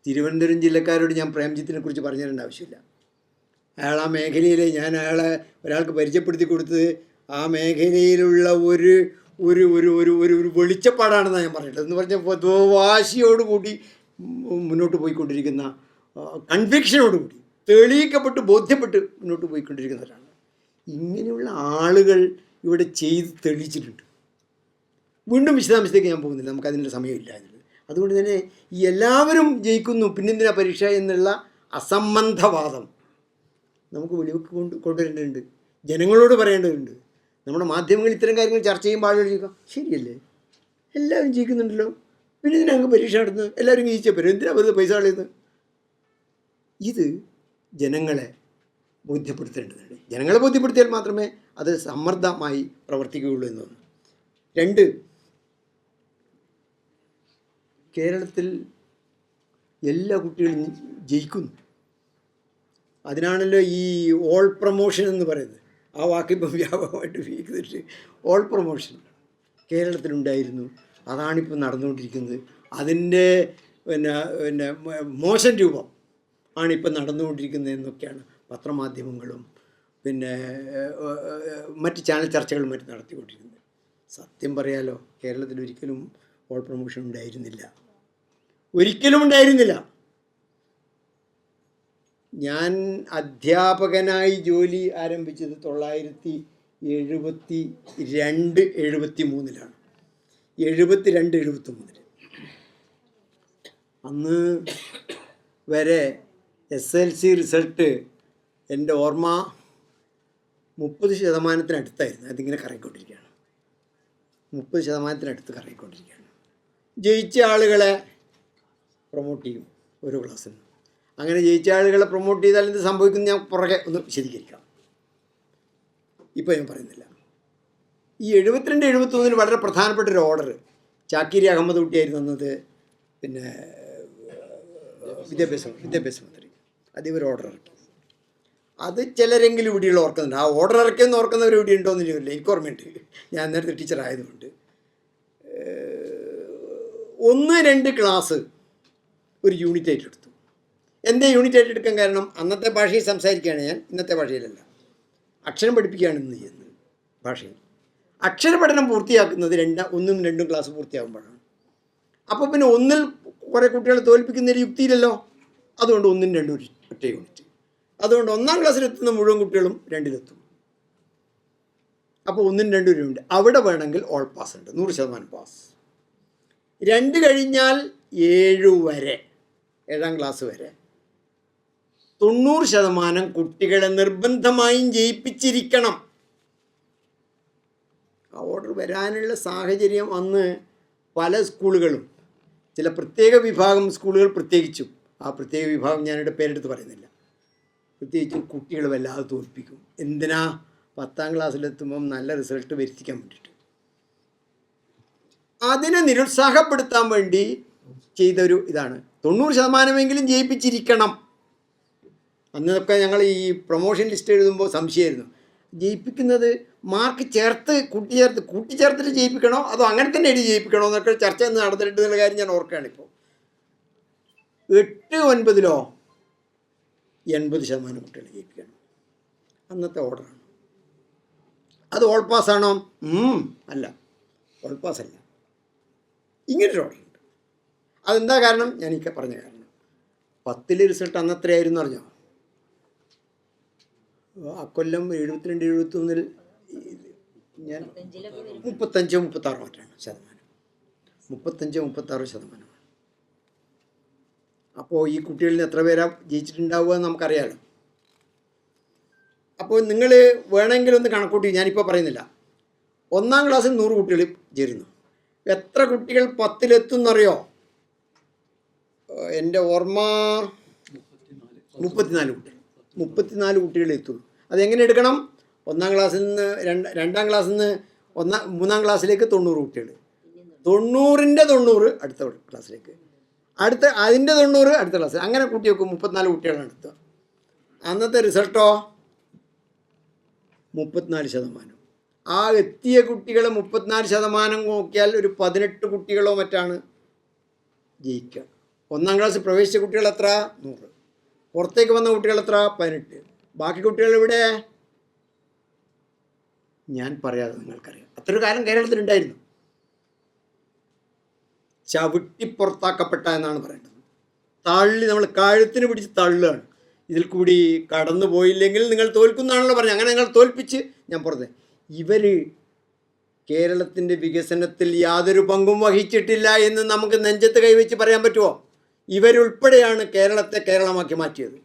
തിരുവനന്തപുരം ജില്ലക്കാരോട് ഞാൻ പ്രേംജിത്തിനെ കുറിച്ച് പറഞ്ഞു തരേണ്ട ആവശ്യമില്ല. അയാൾ ആ മേഖലയിൽ, ഞാൻ അയാളെ ഒരാൾക്ക് പരിചയപ്പെടുത്തി കൊടുത്തത് ആ മേഖലയിലുള്ള ഒരു ഒരു ഒരു ഒരു ഒരു ഒരു വെളിച്ചപ്പാടാണെന്നാണ് ഞാൻ പറഞ്ഞിട്ടുള്ളത്. എന്ന് പറഞ്ഞാൽ വാശിയോടുകൂടി മുന്നോട്ട് പോയിക്കൊണ്ടിരിക്കുന്ന, കൺവിക്ഷനോടുകൂടി തെളിയിക്കപ്പെട്ട് ബോധ്യപ്പെട്ട് മുന്നോട്ട് പോയിക്കൊണ്ടിരിക്കുന്നവരാണ്. ഇങ്ങനെയുള്ള ആളുകൾ ഇവിടെ ചെയ്ത് തെളിയിച്ചിട്ടുണ്ട്. വീണ്ടും വിശദാംശത്തേക്ക് ഞാൻ പോകുന്നില്ല, നമുക്കതിനുള്ള സമയമില്ല എന്നുള്ളത്. അതുകൊണ്ട് തന്നെ ഈ എല്ലാവരും ജയിക്കുന്നു പിന്നെന്തിനാ പരീക്ഷ എന്നുള്ള അസംബന്ധവാദം നമുക്ക് വെളിവെക്ക് കൊണ്ടുവരേണ്ടതുണ്ട്, ജനങ്ങളോട് പറയേണ്ടതുണ്ട്. നമ്മുടെ മാധ്യമങ്ങൾ ഇത്തരം കാര്യങ്ങൾ ചർച്ച ചെയ്യുമ്പോൾ ആളുകൾ ചോദിക്കാം, ശരിയല്ലേ, എല്ലാവരും ജയിക്കുന്നുണ്ടല്ലോ, പിന്നെ ഇതിനങ്ങ് പരീക്ഷ നടത്തുന്നത്, എല്ലാവരും ജയിച്ചാൽ പറ്റും, എന്തിനാണ് വെറുതെ പൈസ കളയുന്നത്? ഇത് ജനങ്ങളെ ബോധ്യപ്പെടുത്തേണ്ടതുണ്ട്. ജനങ്ങളെ ബോധ്യപ്പെടുത്തിയാൽ മാത്രമേ അത് സമ്മർദ്ദമായി പ്രവർത്തിക്കുകയുള്ളൂ എന്നൊന്ന്. 2, കേരളത്തിൽ എല്ലാ കുട്ടികളും ജയിക്കുന്നു. അതിനാണല്ലോ ഈ ഓൾ പ്രൊമോഷൻ എന്ന് പറയുന്നത്. ആ വാക്കിപ്പം വ്യാപകമായിട്ട് ഉപയോഗിക്കുന്നുണ്ട്. ഓൾ പ്രൊമോഷൻ കേരളത്തിലുണ്ടായിരുന്നു, അതാണിപ്പോൾ നടന്നുകൊണ്ടിരിക്കുന്നത്. അതിൻ്റെ പിന്നെ പിന്നെ മോശം രൂപം ആണിപ്പോൾ നടന്നുകൊണ്ടിരിക്കുന്നത് എന്നൊക്കെയാണ് പത്രമാധ്യമങ്ങളും പിന്നെ മറ്റ് ചാനൽ ചർച്ചകളും മറ്റും നടത്തിക്കൊണ്ടിരിക്കുന്നത്. സത്യം പറയാലോ, കേരളത്തിൽ ഒരിക്കലും ഓൾ പ്രൊമോഷൻ ഉണ്ടായിരുന്നില്ല, ഒരിക്കലും ഉണ്ടായിരുന്നില്ല. ഞാൻ അധ്യാപകനായി ജോലി ആരംഭിച്ചത് 1972-73 72-73 അന്ന് വരെ SLC റിസൾട്ട് എൻ്റെ ഓർമ്മ 30% അതിങ്ങനെ കറങ്ങിക്കൊണ്ടിരിക്കുകയാണ്. 30% കറങ്ങിക്കൊണ്ടിരിക്കുകയാണ്. ജയിച്ച ആളുകളെ പ്രൊമോട്ട് ചെയ്യും ഓരോ ക്ലാസ്സിൽ. അങ്ങനെ ജയിച്ച ആളുകളെ പ്രൊമോട്ട് ചെയ്താൽ എന്ത് സംഭവിക്കുന്നു ഞാൻ പുറകെ ഒന്ന് വിശദീകരിക്കാം, ഇപ്പോൾ ഞാൻ പറയുന്നില്ല. ഈ 72-73 വളരെ പ്രധാനപ്പെട്ട ഒരു ഓർഡർ ചാക്കിരി അഹമ്മദ് കുട്ടിയായിരുന്നു തന്നത്. പിന്നെ വിദ്യാഭ്യാസ മന്ത്രി അദ്ദേഹം ഒരു ഓർഡർ ഇറക്കി. അത് ചിലരെങ്കിലും ഇവിടെയുള്ള ഓർക്കുന്നുണ്ട്. ആ ഓർഡർ ഇറക്കിയെന്ന് ഓർക്കുന്നവർ ഇവിടെ ഉണ്ടോയെന്ന് ചോദില്ല, എനിക്ക് ഓർമ്മയുണ്ട്, ഞാൻ നേരത്തെ ടീച്ചറായതുകൊണ്ട്. 1-2 ക്ലാസ് ഒരു യൂണിറ്റായിട്ട് എടുത്തു. എൻ്റെ യൂണിറ്റായിട്ട് എടുക്കാൻ കാരണം അന്നത്തെ ഭാഷയിൽ സംസാരിക്കുകയാണ് ഞാൻ, ഇന്നത്തെ ഭാഷയിലല്ല. അക്ഷരം പഠിപ്പിക്കുകയാണ് ഇന്ന് ചെയ്യുന്നത് ഭാഷയിൽ. അക്ഷരപഠനം പൂർത്തിയാക്കുന്നത് 1-ഉം 2ഉം ക്ലാസ് പൂർത്തിയാകുമ്പോഴാണ്. അപ്പോൾ പിന്നെ 1-ൽ കുറേ കുട്ടികളെ തോൽപ്പിക്കുന്നൊരു യുക്തിയില്ലല്ലോ. അതുകൊണ്ട് 1-ഉം 2ഉം ഒറ്റ യൂണിറ്റ്. അതുകൊണ്ട് 1-ാം ക്ലാസ്സിലെത്തുന്ന മുഴുവൻ കുട്ടികളും 2-ലെത്തും. അപ്പോൾ 1-ഉം 2ഉം യൂണിറ്റ് അവിടെ വേണമെങ്കിൽ ഓൾ പാസ് ഉണ്ട്, 100% പാസ്. 2 കഴിഞ്ഞാൽ 7 വരെ, 7-ാം ക്ലാസ് വരെ 90% കുട്ടികളെ നിർബന്ധമായും ജയിപ്പിച്ചിരിക്കണം. ആ ഓർഡർ വരാനുള്ള സാഹചര്യം അന്ന് പല സ്കൂളുകളും, ചില പ്രത്യേക വിഭാഗം സ്കൂളുകൾ പ്രത്യേകിച്ചും, ആ പ്രത്യേക വിഭാഗം ഞാനിവിടെ പേരെടുത്ത് പറയുന്നില്ല, പ്രത്യേകിച്ചും കുട്ടികൾ വല്ലാതെ തോൽപ്പിക്കും. എന്തിനാ? 10-ാം ക്ലാസ്സിലെത്തുമ്പം നല്ല റിസൾട്ട് വരുത്തിക്കാൻ വേണ്ടിയിട്ട്. അതിനെ നിരുത്സാഹപ്പെടുത്താൻ വേണ്ടി ചെയ്തൊരു ഇതാണ് 90%എങ്കിലും ജയിപ്പിച്ചിരിക്കണം. അന്നൊക്കെ ഞങ്ങൾ ഈ പ്രൊമോഷൻ ലിസ്റ്റ് എഴുതുമ്പോൾ സംശയമായിരുന്നു, ജയിപ്പിക്കുന്നത് മാർക്ക് കൂട്ടിച്ചേർത്തിട്ട് ജയിപ്പിക്കണോ അതോ അങ്ങനെ തന്നെ എഴുതി ജയിപ്പിക്കണോ എന്നൊക്കെ ചർച്ച നടന്നിട്ടുള്ള കാര്യം ഞാൻ ഓർക്കുകയാണ്. ഇപ്പോൾ 8-9 80% കുട്ടികളെ ജയിപ്പിക്കണം, അന്നത്തെ ഓർഡറാണ്. അത് ഓൾ പാസ്സാണോ? അല്ല, ഓൾ പാസ്സല്ല. ഇങ്ങനൊരു ഓർഡറുണ്ട്. അതെന്താ കാരണം? ഞാനീ പറഞ്ഞ കാരണം. 10 റിസൾട്ട് അന്നത്രയായിരുന്നു അറിഞ്ഞോ? അക്കൊല്ലം 72 71 ഞാൻ 35 36 മറ്റാണ് ശതമാനം. 35 36 ശതമാനമാണ്. അപ്പോൾ ഈ കുട്ടികളിൽ എത്ര പേരാ ജയിച്ചിട്ടുണ്ടാവുക എന്ന് നമുക്കറിയാമല്ലോ. അപ്പോൾ നിങ്ങൾ വേണമെങ്കിൽ ഒന്ന് കണക്കൂട്ടി, ഞാനിപ്പോൾ പറയുന്നില്ല. 1-ാം ക്ലാസ്സിൽ 100 കുട്ടികൾ ചേരുന്നു. എത്ര കുട്ടികൾ 10-ലെത്തുന്നറിയോ? എൻ്റെ ഓർമ്മ 34 കുട്ടികൾ. 34 കുട്ടികൾ എത്തുള്ളൂ. അതെങ്ങനെ എടുക്കണം? 1-ാം ക്ലാസ്സിൽ നിന്ന് 2-ാം ക്ലാസ്സിൽ നിന്ന് 3-ാം ക്ലാസ്സിലേക്ക് 90 കുട്ടികൾ, 90ൻ്റെ 90 അടുത്ത ക്ലാസ്സിലേക്ക്, അതിൻ്റെ 90 അടുത്ത ക്ലാസ്സിൽ, അങ്ങനെ കൂട്ടി വെക്കും. 34 കുട്ടികളാണ് എടുത്തുക. അന്നത്തെ റിസൾട്ടോ 34%. ആ എത്തിയ കുട്ടികൾ 34% നോക്കിയാൽ ഒരു 18 കുട്ടികളോ മറ്റാണ് ജയിക്കുക. 1-ാം ക്ലാസ്സിൽ പ്രവേശിച്ച കുട്ടികൾ എത്ര? 100. പുറത്തേക്ക് വന്ന കുട്ടികൾ എത്ര? 18. ബാക്കി കുട്ടികൾ ഇവിടെ ഞാൻ പറയാതെ നിങ്ങൾക്കറിയാം. അത്രയൊരു കാലം കേരളത്തിലുണ്ടായിരുന്നു. ചവിട്ടി പുറത്താക്കപ്പെട്ട എന്നാണ് പറയേണ്ടത്. തള്ളി, നമ്മൾ കഴുത്തിന് പിടിച്ച് തള്ളുകയാണ്. ഇതിൽ കൂടി കടന്നു പോയില്ലെങ്കിൽ നിങ്ങൾ തോൽക്കുന്നതാണല്ലോ പറഞ്ഞത്. അങ്ങനെ നിങ്ങൾ തോൽപ്പിച്ച് ഞാൻ പുറത്തെ. ഇവർ കേരളത്തിൻ്റെ വികസനത്തിൽ യാതൊരു പങ്കും വഹിച്ചിട്ടില്ല എന്ന് നമുക്ക് നെഞ്ചത്ത് കൈവച്ച് പറയാൻ പറ്റുമോ? ഇവരുൾപ്പെടെയാണ് കേരളത്തെ കേരളമാക്കി മാറ്റിയത്.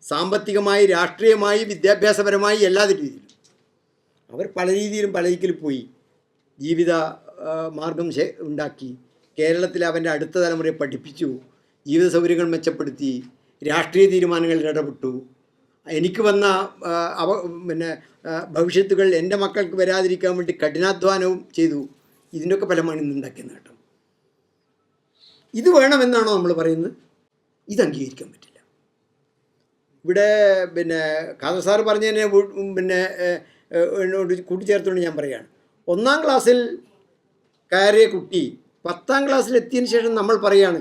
സാമ്പത്തികമായി, രാഷ്ട്രീയമായി, വിദ്യാഭ്യാസപരമായി, എല്ലാ രീതിയിലും അവർ പല രീതിയിലും പല ദിക്കിലും പോയി ജീവിത മാർഗം ഉണ്ടാക്കി. കേരളത്തിൽ അവൻ്റെ അടുത്ത തലമുറയെ പഠിപ്പിച്ചു, ജീവിത സൗകര്യങ്ങൾ മെച്ചപ്പെടുത്തി, രാഷ്ട്രീയ തീരുമാനങ്ങളിൽ ഇടപെട്ടു. എനിക്ക് വന്ന ഭവിഷ്യത്തുകൾ എൻ്റെ മക്കൾക്ക് വരാതിരിക്കാൻ വേണ്ടി കഠിനാധ്വാനവും ചെയ്തു. ഇതിൻ്റെയൊക്കെ ഫലമാണ് ഇന്നുണ്ടാക്കിയ നേട്ടം. ഇത് വേണമെന്നാണോ നമ്മൾ പറയുന്നത്? ഇത് അംഗീകരിക്കാൻ പറ്റില്ല. ഇവിടെ ഖാദർ സാറ് പറഞ്ഞതിനെ കൂട്ടിച്ചേർത്തുകൊണ്ട് ഞാൻ പറയുകയാണ്. 1-ാം ക്ലാസ്സിൽ കയറിയ കുട്ടി 10-ാം ക്ലാസ്സിൽ എത്തിയതിന് ശേഷം നമ്മൾ പറയുകയാണ്,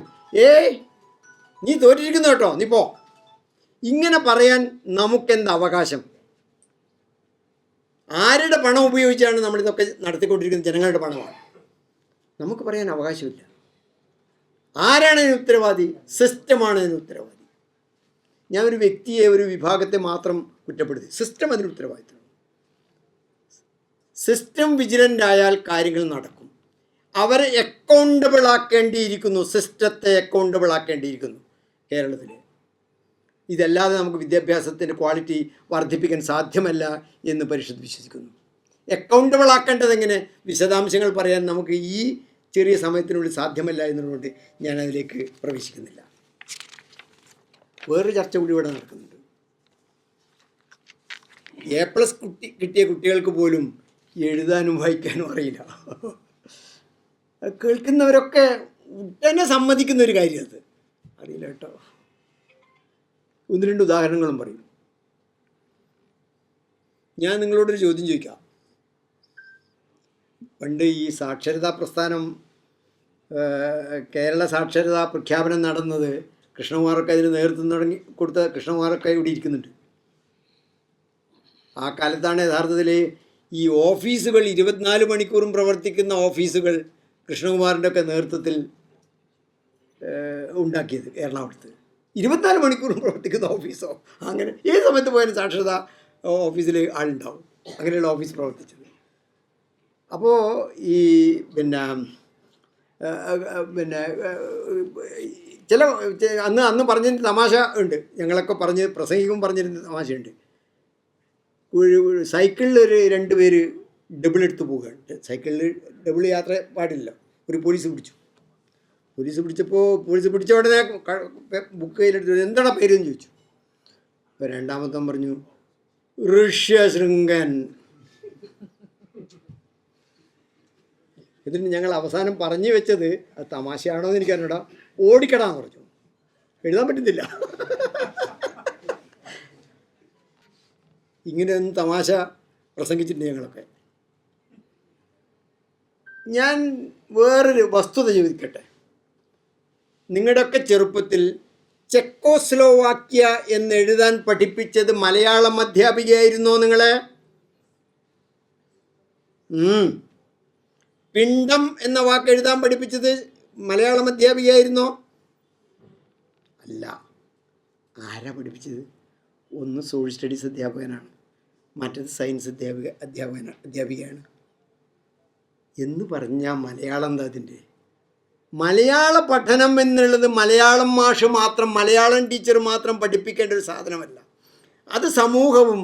നീ തോറ്റിരിക്കുന്നു കേട്ടോ, നീ പോ. ഇങ്ങനെ പറയാൻ നമുക്കെന്ത് അവകാശം? ആരുടെ പണം ഉപയോഗിച്ചാണ് നമ്മളിതൊക്കെ നടത്തിക്കൊണ്ടിരിക്കുന്നത്? ജനങ്ങളുടെ പണമാണ്. നമുക്ക് പറയാൻ അവകാശമില്ല. ആരാണ് ഇതിന് ഉത്തരവാദി? സിസ്റ്റമാണ് ഇതിന് ഉത്തരവാദി. ഞാൻ ഒരു വ്യക്തിയെ, ഒരു വിഭാഗത്തെ മാത്രം കുറ്റപ്പെടുത്തി. സിസ്റ്റം അതിന് ഉത്തരവാദിത്തം. സിസ്റ്റം വിജിലൻ്റ് ആയാൽ കാര്യങ്ങൾ നടക്കും. അവരെ അക്കൗണ്ടബിൾ ആക്കേണ്ടിയിരിക്കുന്നു. സിസ്റ്റത്തെ അക്കൗണ്ടബിൾ ആക്കേണ്ടിയിരിക്കുന്നു കേരളത്തിൽ. ഇതല്ലാതെ നമുക്ക് വിദ്യാഭ്യാസത്തിൻ്റെ ക്വാളിറ്റി വർദ്ധിപ്പിക്കാൻ സാധ്യമല്ല എന്ന് പരിഷത്ത് വിശ്വസിക്കുന്നു. അക്കൗണ്ടബിൾ ആക്കേണ്ടത് എങ്ങനെ? വിശദാംശങ്ങൾ പറയാൻ നമുക്ക് ഈ ചെറിയ സമയത്തിനുള്ളിൽ സാധ്യമല്ല എന്നുള്ളതുകൊണ്ട് ഞാൻ അതിലേക്ക് പ്രവേശിക്കുന്നില്ല. വേറൊരു ചർച്ച കൂടി ഇവിടെ നടക്കുന്നുണ്ട്. A+ കിട്ടിയ കുട്ടികൾക്ക് പോലും എഴുതാനും വായിക്കാനും അറിയില്ല. കേൾക്കുന്നവരൊക്കെ ഉടനെ സമ്മതിക്കുന്ന ഒരു കാര്യം അത്. അറിയില്ല കേട്ടോ. 1-2 ഉദാഹരണങ്ങളും പറയും. ഞാൻ നിങ്ങളോടൊരു ചോദ്യം ചോദിക്കാം. പണ്ട് ഈ സാക്ഷരതാ പ്രസ്ഥാനം, കേരള സാക്ഷരതാ പ്രഖ്യാപനം നടന്നത് കൃഷ്ണകുമാറൊക്കെ അതിന് നേതൃത്വം കൊടുത്ത കൃഷ്ണകുമാറൊക്കെ ഇവിടെ ഇരിക്കുന്നുണ്ട്. ആ കാലത്താണ് യഥാർത്ഥത്തിൽ ഈ ഓഫീസുകൾ 24 മണിക്കൂറും പ്രവർത്തിക്കുന്ന ഓഫീസുകൾ കൃഷ്ണകുമാറിൻ്റെ ഒക്കെ നേതൃത്വത്തിൽ ഉണ്ടാക്കിയത്. എറണാകുളത്ത് 24 മണിക്കൂറും പ്രവർത്തിക്കുന്ന ഓഫീസോ, അങ്ങനെ ഏത് സമയത്ത് പോയാലും സാക്ഷരതാ ഓഫീസിൽ ആളുണ്ടാവും. അങ്ങനെയുള്ള ഓഫീസ് പ്രവർത്തിച്ചത്. അപ്പോൾ ഈ ചില അന്ന് പറഞ്ഞതിന് തമാശ ഉണ്ട്. ഞങ്ങളൊക്കെ പ്രസംഗിക്കും പറഞ്ഞിരുന്ന തമാശയുണ്ട്. സൈക്കിളിൽ 2 പേര് ഡബിൾ എടുത്ത് പോവുകയാണ്. സൈക്കിളിൽ ഡബിൾ യാത്ര പാടില്ല. ഒരു പോലീസ് പിടിച്ചപ്പോൾ പോലീസ് പിടിച്ച ഉടനെ ബുക്ക് കയ്യിലെടുത്ത് എന്താണ് പേരെന്ന് ചോദിച്ചു. അപ്പോൾ രണ്ടാമത്തവൻ പറഞ്ഞു ഋഷ്യശൃംഗൻ. ഇതിന് ഞങ്ങൾ അവസാനം പറഞ്ഞു വെച്ചത് അത് തമാശയാണോ എന്ന് എനിക്കറിഞ്ഞൂടാ. ഓടിക്കടാന്ന് പറഞ്ഞു. എഴുതാൻ പറ്റുന്നില്ല. ഇങ്ങനെയൊന്നും തമാശ പ്രസംഗിച്ചിട്ടുണ്ട് ഞങ്ങളൊക്കെ. ഞാൻ വേറൊരു വസ്തുത ചോദിക്കട്ടെ. നിങ്ങളുടെയൊക്കെ ചെറുപ്പത്തിൽ ചെക്കോസ്ലോവാക്യ എന്നെഴുതാൻ പഠിപ്പിച്ചത് മലയാളം അധ്യാപികയായിരുന്നോ നിങ്ങളെ? ഉം. പിണ്ഡം എന്ന വാക്ക് എഴുതാൻ പഠിപ്പിച്ചത് മലയാളം അധ്യാപികയായിരുന്നോ? അല്ല. ആരാ പഠിപ്പിച്ചത്? ഒന്ന് സോഷ്യൽ സ്റ്റഡീസ് അധ്യാപകനാണ്, മറ്റത് സയൻസ് അധ്യാപികയാണ്. എന്ന് പറഞ്ഞാൽ മലയാളം എന്താ അതിൻ്റെ? മലയാള പഠനം എന്നുള്ളത് മലയാളം മാഷ് മാത്രം, മലയാളം ടീച്ചർ മാത്രം പഠിപ്പിക്കേണ്ട ഒരു സാധനമല്ല. അത് സമൂഹവും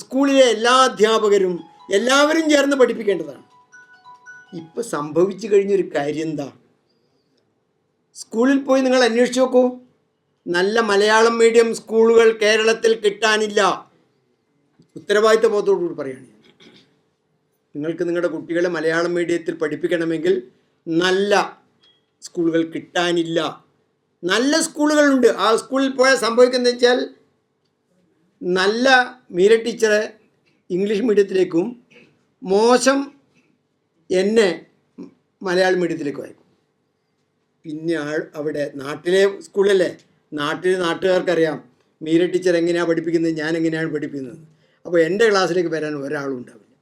സ്കൂളിലെ എല്ലാ അധ്യാപകരും എല്ലാവരും ചേർന്ന് പഠിപ്പിക്കേണ്ടതാണ്. ഇപ്പം സംഭവിച്ചു കഴിഞ്ഞൊരു കാര്യം എന്താ? സ്കൂളിൽ പോയി നിങ്ങൾ അന്വേഷിച്ച് നോക്കൂ. നല്ല മലയാളം മീഡിയം സ്കൂളുകൾ കേരളത്തിൽ കിട്ടാനില്ല. ഉത്തരവാദിത്തബോധത്തോടുകൂടി പറയുകയാണ്. നിങ്ങൾക്ക് നിങ്ങളുടെ കുട്ടികളെ മലയാളം മീഡിയത്തിൽ പഠിപ്പിക്കണമെങ്കിൽ നല്ല സ്കൂളുകൾ കിട്ടാനില്ല. നല്ല സ്കൂളുകളുണ്ട്. ആ സ്കൂളിൽ പോയാൽ സംഭവിക്കുന്നത് വെച്ചാൽ നല്ല മീര ടീച്ചറെ ഇംഗ്ലീഷ് മീഡിയത്തിലേക്കും മോശം എന്നെ മലയാളം മീഡിയത്തിലേക്കും അയക്കും. പിന്നെ അവിടെ നാട്ടിലെ സ്കൂളല്ലേ, നാട്ടുകാർക്കറിയാം മീര ടീച്ചർ എങ്ങനെയാണ് പഠിപ്പിക്കുന്നത്, ഞാൻ എങ്ങനെയാണ് പഠിപ്പിക്കുന്നത്. അപ്പോൾ എൻ്റെ ക്ലാസ്സിലേക്ക് വരാൻ ഒരാളും ഉണ്ടാവില്ല.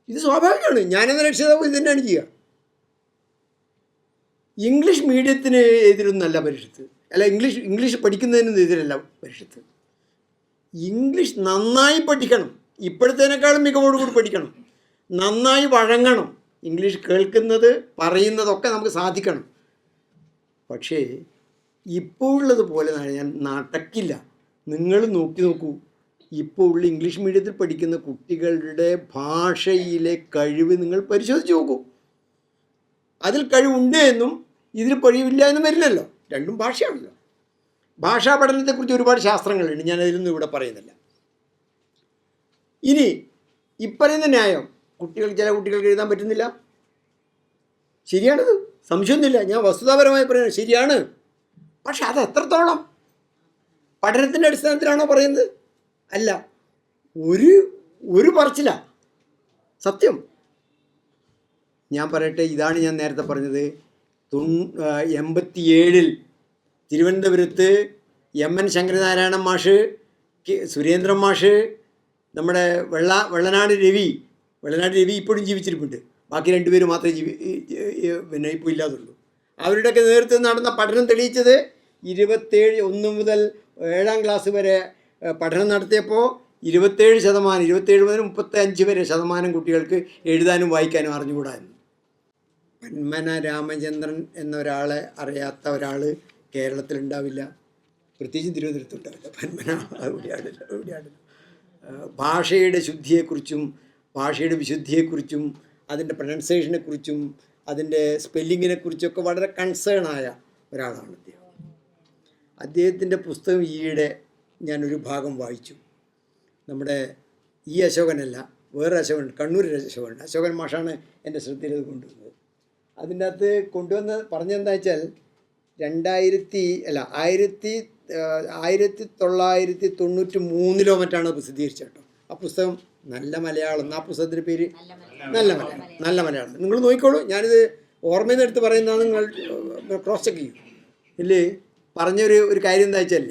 ഇത് സ്വാഭാവികമാണ്. ഞാനെന്ന രക്ഷിതാവ് ഇത് തന്നെയാണ് ചെയ്യുക. ഇംഗ്ലീഷ് മീഡിയത്തിന് എതിരൊന്നല്ല പരിഷത്ത്, അല്ല ഇംഗ്ലീഷ് പഠിക്കുന്നതിനും എതിരല്ല പരിഷത്ത്. ഇംഗ്ലീഷ് നന്നായി പഠിക്കണം, ഇപ്പോഴത്തേനേക്കാളും മികവോടുകൂടി പഠിക്കണം, നന്നായി വഴങ്ങണം. ഇംഗ്ലീഷ് കേൾക്കുന്നത് പറയുന്നതൊക്കെ നമുക്ക് സാധിക്കണം. പക്ഷേ ഇപ്പോൾ ഉള്ളതുപോലെ ഞാൻ നടക്കില്ല. നിങ്ങൾ നോക്കൂ, ഇപ്പോൾ ഉള്ള ഇംഗ്ലീഷ് മീഡിയത്തിൽ പഠിക്കുന്ന കുട്ടികളുടെ ഭാഷയിലെ കഴിവ് നിങ്ങൾ പരിശോധിച്ച് നോക്കൂ. അതിൽ കഴിവുണ്ട് എന്നും ഇതിൽ കഴിവില്ല എന്നും വരില്ലല്ലോ. രണ്ടും ഭാഷയാണല്ലോ. ഭാഷാ പഠനത്തെക്കുറിച്ച് ഒരുപാട് ശാസ്ത്രങ്ങളുണ്ട്, ഞാനതിലൊന്നും ഇവിടെ പറയുന്നില്ല. ഇനി പറയുന്ന ന്യായം, ചില കുട്ടികൾക്ക് എഴുതാൻ പറ്റുന്നില്ല. ശരിയാണത്, സംശയമൊന്നുമില്ല. ഞാൻ വസ്തുതാപരമായി പറയുന്നത് ശരിയാണ്. പക്ഷെ അത് എത്രത്തോളം പഠനത്തിൻ്റെ അടിസ്ഥാനത്തിലാണോ പറയുന്നത്? അല്ല, ഒരു പറച്ചില സത്യം. ഞാൻ പറയട്ടെ, ഇതാണ് ഞാൻ നേരത്തെ പറഞ്ഞത്. 87 തിരുവനന്തപുരത്ത് എം.എൻ. ശങ്കരനാരായണൻ മാഷ്, സുരേന്ദ്രൻ മാഷ്, നമ്മുടെ വെള്ളനാട് രവി ഇപ്പോഴും ജീവിച്ചിരിപ്പുണ്ട്. ബാക്കി 2 പേര് മാത്രമേ ഇപ്പോൾ ഇല്ലാതുള്ളൂ. അവരുടെയൊക്കെ നേതൃത്വത്തിൽ നടന്ന പഠനം തെളിയിച്ചത് 1 മുതൽ 7ാം ക്ലാസ് വരെ പഠനം നടത്തിയപ്പോൾ 27 മുതൽ 35 വരെ ശതമാനം കുട്ടികൾക്ക് എഴുതാനും വായിക്കാനും അറിഞ്ഞുകൂടായിരുന്നു. പന്മന രാമചന്ദ്രൻ എന്നൊരാളെ അറിയാത്ത ഒരാൾ കേരളത്തിലുണ്ടാവില്ല, പ്രത്യേകിച്ച് തിരുവനന്തപുരത്തുണ്ടാവില്ല. പന്മന എവിടെയാണ് ഭാഷയുടെ ശുദ്ധിയെക്കുറിച്ചും ഭാഷയുടെ വിശുദ്ധിയെക്കുറിച്ചും അതിൻ്റെ പ്രൊനൗൺസിയേഷനെക്കുറിച്ചും അതിൻ്റെ സ്പെല്ലിങ്ങിനെക്കുറിച്ചൊക്കെ വളരെ കൺസേണായ ഒരാളാണ് അദ്ദേഹം. അദ്ദേഹത്തിൻ്റെ പുസ്തകം ഈയിടെ ഞാനൊരു ഭാഗം വായിച്ചു. നമ്മുടെ അശോകനല്ല, വേറെ അശോകൻ, കണ്ണൂരിലെ അശോകൻ മാഷാണ് എൻ്റെ ശ്രദ്ധയിൽ കൊണ്ടുവന്നത്. അതിൻ്റെ അകത്ത് പറഞ്ഞെന്താ വെച്ചാൽ 1993 മറ്റാണ് പ്രസിദ്ധീകരിച്ചത് കേട്ടോ. ആ പുസ്തകം നല്ല മലയാളം, ആ പുസ്തകത്തിൻ്റെ പേര് നല്ല മലയാളം. നിങ്ങൾ നോക്കിക്കോളൂ, ഞാനിത് ഓർമ്മയിൽ നിന്ന് എടുത്ത് പറയുന്നതാണ്, നിങ്ങൾ ക്രോസ് ചെക്ക് ചെയ്യും. ഇല്ലേ പറഞ്ഞൊരു കാര്യം എന്താ വെച്ചാൽ,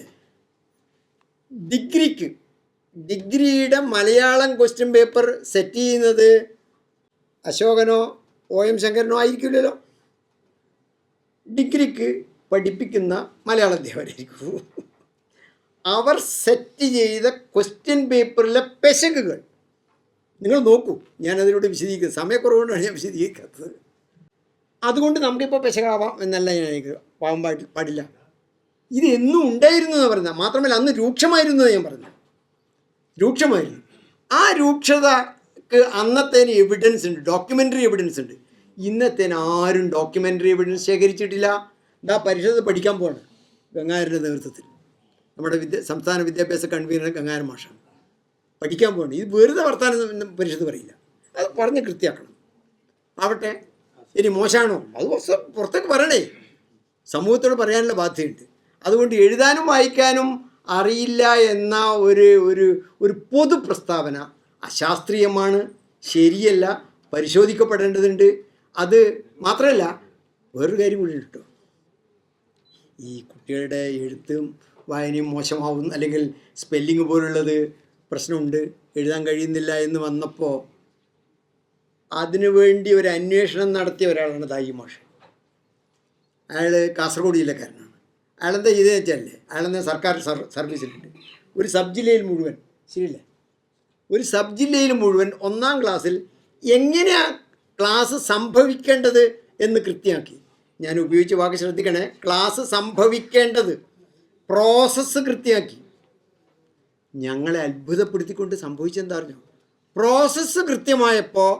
ഡിഗ്രിയുടെ മലയാളം ക്വസ്റ്റ്യൻ പേപ്പർ സെറ്റ് ചെയ്യുന്നത് അശോകനോ OM ശങ്കരനോ ആയിരിക്കില്ലല്ലോ. ഡിഗ്രിക്ക് പഠിപ്പിക്കുന്ന മലയാള അധ്യാപകരായിരിക്കും. അവർ സെറ്റ് ചെയ്ത ക്വസ്റ്റ്യൻ പേപ്പറിലെ പെശകുകൾ നിങ്ങൾ നോക്കൂ. ഞാനതിലൂടെ വിശദീകരിക്കുന്നത് സമയക്കുറവുകൊണ്ടാണ് ഞാൻ വിശദീകരിക്കാത്തത്. അതുകൊണ്ട് നമുക്കിപ്പോൾ പെശകാവാം എന്നല്ല ഞാൻ പാവാൻ പാടില്ല. ഇത് എന്നും ഉണ്ടായിരുന്നു എന്ന് പറഞ്ഞാൽ മാത്രമല്ല, അന്ന് രൂക്ഷമായിരുന്നു ഞാൻ പറഞ്ഞു. രൂക്ഷമായിരുന്നു. ആ രൂക്ഷതക്ക് അന്നത്തേന് എവിഡൻസ് ഉണ്ട്, ഡോക്യുമെൻ്ററി എവിഡൻസ് ഉണ്ട്. ഇന്നത്തേന് ആരും ഡോക്യുമെൻ്ററി എവിഡൻസ് ശേഖരിച്ചിട്ടില്ല. പരിഷത്ത് പഠിക്കാൻ പോവാണ് ഗംഗാധരൻ്റെ നേതൃത്വത്തിൽ. നമ്മുടെ സംസ്ഥാന വിദ്യാഭ്യാസ കൺവീനർ ഗംഗാധരൻ മാഷാണ്. പഠിക്കാൻ പോവാണ്. ഇത് വെറുതെ വർത്താനം പരിഷത്ത് പറയില്ല, അത് പറഞ്ഞ് കൃത്യമാക്കണം. ആവട്ടെ, ഇനി മോശമാണോ അത് പുറത്തേക്ക് പറയണേ, സമൂഹത്തോട് പറയാനുള്ള ബാധ്യതയുണ്ട്. അതുകൊണ്ട് എഴുതാനും വായിക്കാനും അറിയില്ല എന്ന ഒരു പൊതു പ്രസ്താവന അശാസ്ത്രീയമാണ്, ശരിയല്ല, പരിശോധിക്കപ്പെടേണ്ടതുണ്ട്. അത് മാത്രമല്ല, വേറൊരു കാര്യം കൂടി കേട്ടോ, ഈ കുട്ടികളുടെ എഴുത്തും വായനയും മോശമാവും, അല്ലെങ്കിൽ സ്പെല്ലിങ് പോലുള്ളത് പ്രശ്നമുണ്ട്, എഴുതാൻ കഴിയുന്നില്ല എന്ന് വന്നപ്പോൾ അതിനുവേണ്ടി ഒരു അന്വേഷണം നടത്തിയ ഒരാളാണ് തായി മാഷ്. അയാൾ കാസർഗോഡ് ജില്ലക്കാരനാണ്. അയാളെന്താ ചെയ്തതെന്ന് വെച്ചാലേ, അയാളെന്താ സർക്കാർ സർവീസിലുണ്ട്. ഒരു സബ് ജില്ലയിൽ മുഴുവൻ, ശരിയല്ലേ, ഒരു സബ് ജില്ലയിൽ മുഴുവൻ 1-ാം ക്ലാസ്സിൽ എങ്ങനെയാണ് ക്ലാസ് സംഭവിക്കേണ്ടത് എന്ന് കൃത്യമാക്കി. ഞാൻ ഉപയോഗിച്ച വാക്ക് ശ്രദ്ധിക്കണേ, ക്ലാസ് സംഭവിക്കേണ്ടത്, പ്രോസസ്സ് കൃത്യമാക്കി. ഞങ്ങളെ അത്ഭുതപ്പെടുത്തിക്കൊണ്ട് സംഭവിച്ചെന്താ അറിഞ്ഞോ? പ്രോസസ്സ് കൃത്യമായപ്പോൾ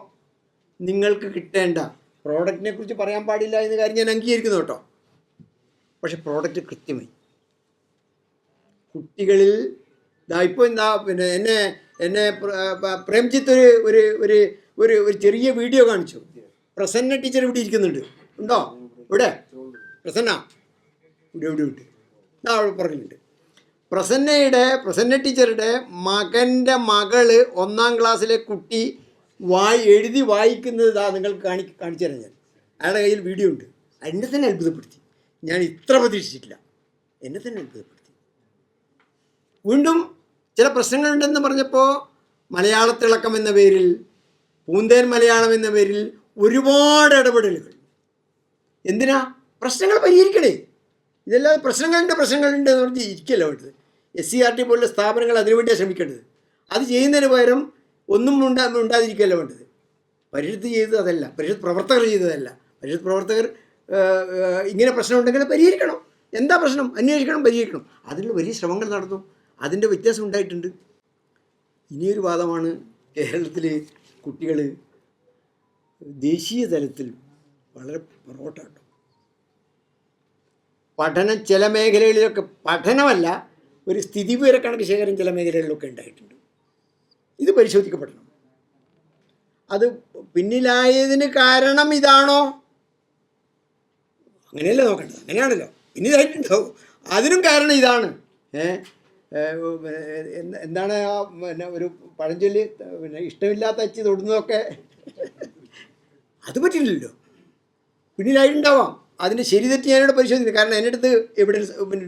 നിങ്ങൾക്ക് കിട്ടേണ്ട പ്രോഡക്റ്റിനെ കുറിച്ച് പറയാൻ പാടില്ല എന്ന കാര്യം ഞാൻ അംഗീകരിക്കുന്നു കേട്ടോ. പക്ഷെ പ്രോഡക്റ്റ് കൃത്യമായി കുട്ടികളിൽ ഇപ്പോൾ എന്താ, പിന്നെ എന്നെ പ്രേംജിത്ത് ഒരു ഒരു ഒരു ഒരു ചെറിയ വീഡിയോ കാണിച്ചു. പ്രസന്ന ടീച്ചർ ഇവിടെ ഇരിക്കുന്നുണ്ട്, ഉണ്ടോ ഇവിടെ? പ്രസന്ന ഇവിടെ ഉണ്ട്, അവിടെ പറഞ്ഞിട്ടുണ്ട്. പ്രസന്ന ടീച്ചറുടെ മകൻ്റെ മകള് 1-ാം ക്ലാസ്സിലെ കുട്ടി എഴുതി വായിക്കുന്നത് ഇതാ നിങ്ങൾക്ക് കാണിച്ചു തരാം ഞാൻ. അയാളുടെ കയ്യിൽ വീഡിയോ ഉണ്ട്. എന്നെ തന്നെ അത്ഭുതപ്പെടുത്തി. ഞാൻ ഇത്ര പ്രതീക്ഷിച്ചിട്ടില്ല. എന്നെ തന്നെ അത്ഭുതപ്പെടുത്തി. വീണ്ടും ചില പ്രശ്നങ്ങളുണ്ടെന്ന് പറഞ്ഞപ്പോൾ മലയാളത്തിളക്കം എന്ന പേരിൽ, പൂന്തേൻ മലയാളം എന്ന പേരിൽ ഒരുപാട് ഇടപെടലുകൾ. എന്തിനാ? പ്രശ്നങ്ങൾ പരിഹരിക്കണേ. ഇതെല്ലാം പ്രശ്നങ്ങളുണ്ട് എന്ന് പറഞ്ഞ് ഇരിക്കല്ല വേണ്ടത്. SCERT പോലുള്ള സ്ഥാപനങ്ങൾ അതിനുവേണ്ടിയാണ് ശ്രമിക്കേണ്ടത്. അത് ചെയ്യുന്നതിന് പകരം ഒന്നും ഉണ്ടാതിരിക്കുകയല്ല വേണ്ടത്. പരിഷത്ത് ചെയ്തത് അതല്ല, പരിഷത്ത് പ്രവർത്തകർ ചെയ്തതല്ല. പരിഷത്ത് പ്രവർത്തകർ ഇങ്ങനെ പ്രശ്നമുണ്ടെങ്കിൽ പരിഹരിക്കണം. എന്താ പ്രശ്നം? അന്വേഷിക്കണം, പരിഹരിക്കണം. അതിനുള്ള വലിയ ശ്രമങ്ങൾ നടന്നു. അതിൻ്റെ വ്യത്യാസം ഉണ്ടായിട്ടുണ്ട്. ഇനിയൊരു വാദമാണ്, കേരളത്തിൽ കുട്ടികൾ ദേശീയ തലത്തിൽ വളരെ പുറകോട്ടാണ്. പഠനം ചില മേഖലകളിലൊക്കെ, പഠനമല്ല, ഒരു സ്ഥിതിവിവരക്കണക്ക് ശേഖരം ചില മേഖലകളിലൊക്കെ ഉണ്ടായിട്ടുണ്ട്. ഇത് പരിശോധിക്കപ്പെടണം. അത് പിന്നിലായതിന് കാരണം ഇതാണോ? അങ്ങനെയല്ലേ നോക്കേണ്ടത്. അങ്ങനെയാണല്ലോ. പിന്നിലായിട്ടുണ്ടാവും. അതിനും കാരണം ഇതാണ്. എന്താണ് ആ പിന്നെ ഒരു പഴഞ്ചൊല്ലി, പിന്നെ ഇഷ്ടമില്ലാത്ത അച്ചി തൊടുന്നതൊക്കെ അത് പറ്റില്ലല്ലോ. പിന്നിലായിട്ടുണ്ടാവാം. അതിൻ്റെ ശരി തെറ്റ് ഞാനിവിടെ പരിശോധിക്കുന്നു. കാരണം എൻ്റെ അടുത്ത് എവിഡൻസ്, പിന്നെ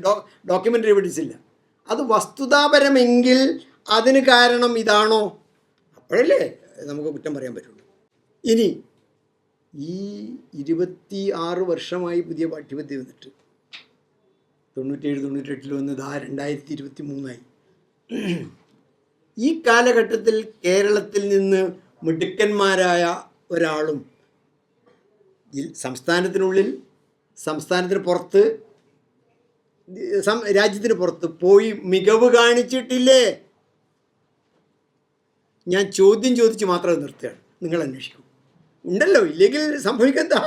ഡോക്യുമെൻ്ററി എവിഡൻസ് ഇല്ല. അത് വസ്തുതാപരമെങ്കിൽ അതിന് കാരണം ഇതാണോ? അപ്പോഴല്ലേ നമുക്ക് കുറ്റം പറയാൻ പറ്റുള്ളൂ. ഇനി ഈ 26 വർഷമായി പുതിയ പാഠ്യപദ്ധതി വന്നിട്ട് 97-98 വന്ന് 2023 ഈ കാലഘട്ടത്തിൽ കേരളത്തിൽ നിന്ന് മിടുക്കന്മാരായ ഒരാളും സംസ്ഥാനത്തിനുള്ളിൽ, സംസ്ഥാനത്തിന് പുറത്ത്, രാജ്യത്തിന് പുറത്ത് പോയി മികവ് കാണിച്ചിട്ടില്ലേ? ഞാൻ ചോദ്യം ചോദിച്ച് മാത്രം നിർത്തുകയാണ്. നിങ്ങൾ അന്വേഷിക്കും. ഉണ്ടല്ലോ, ഇല്ലെങ്കിൽ സംഭവിക്കെന്താ?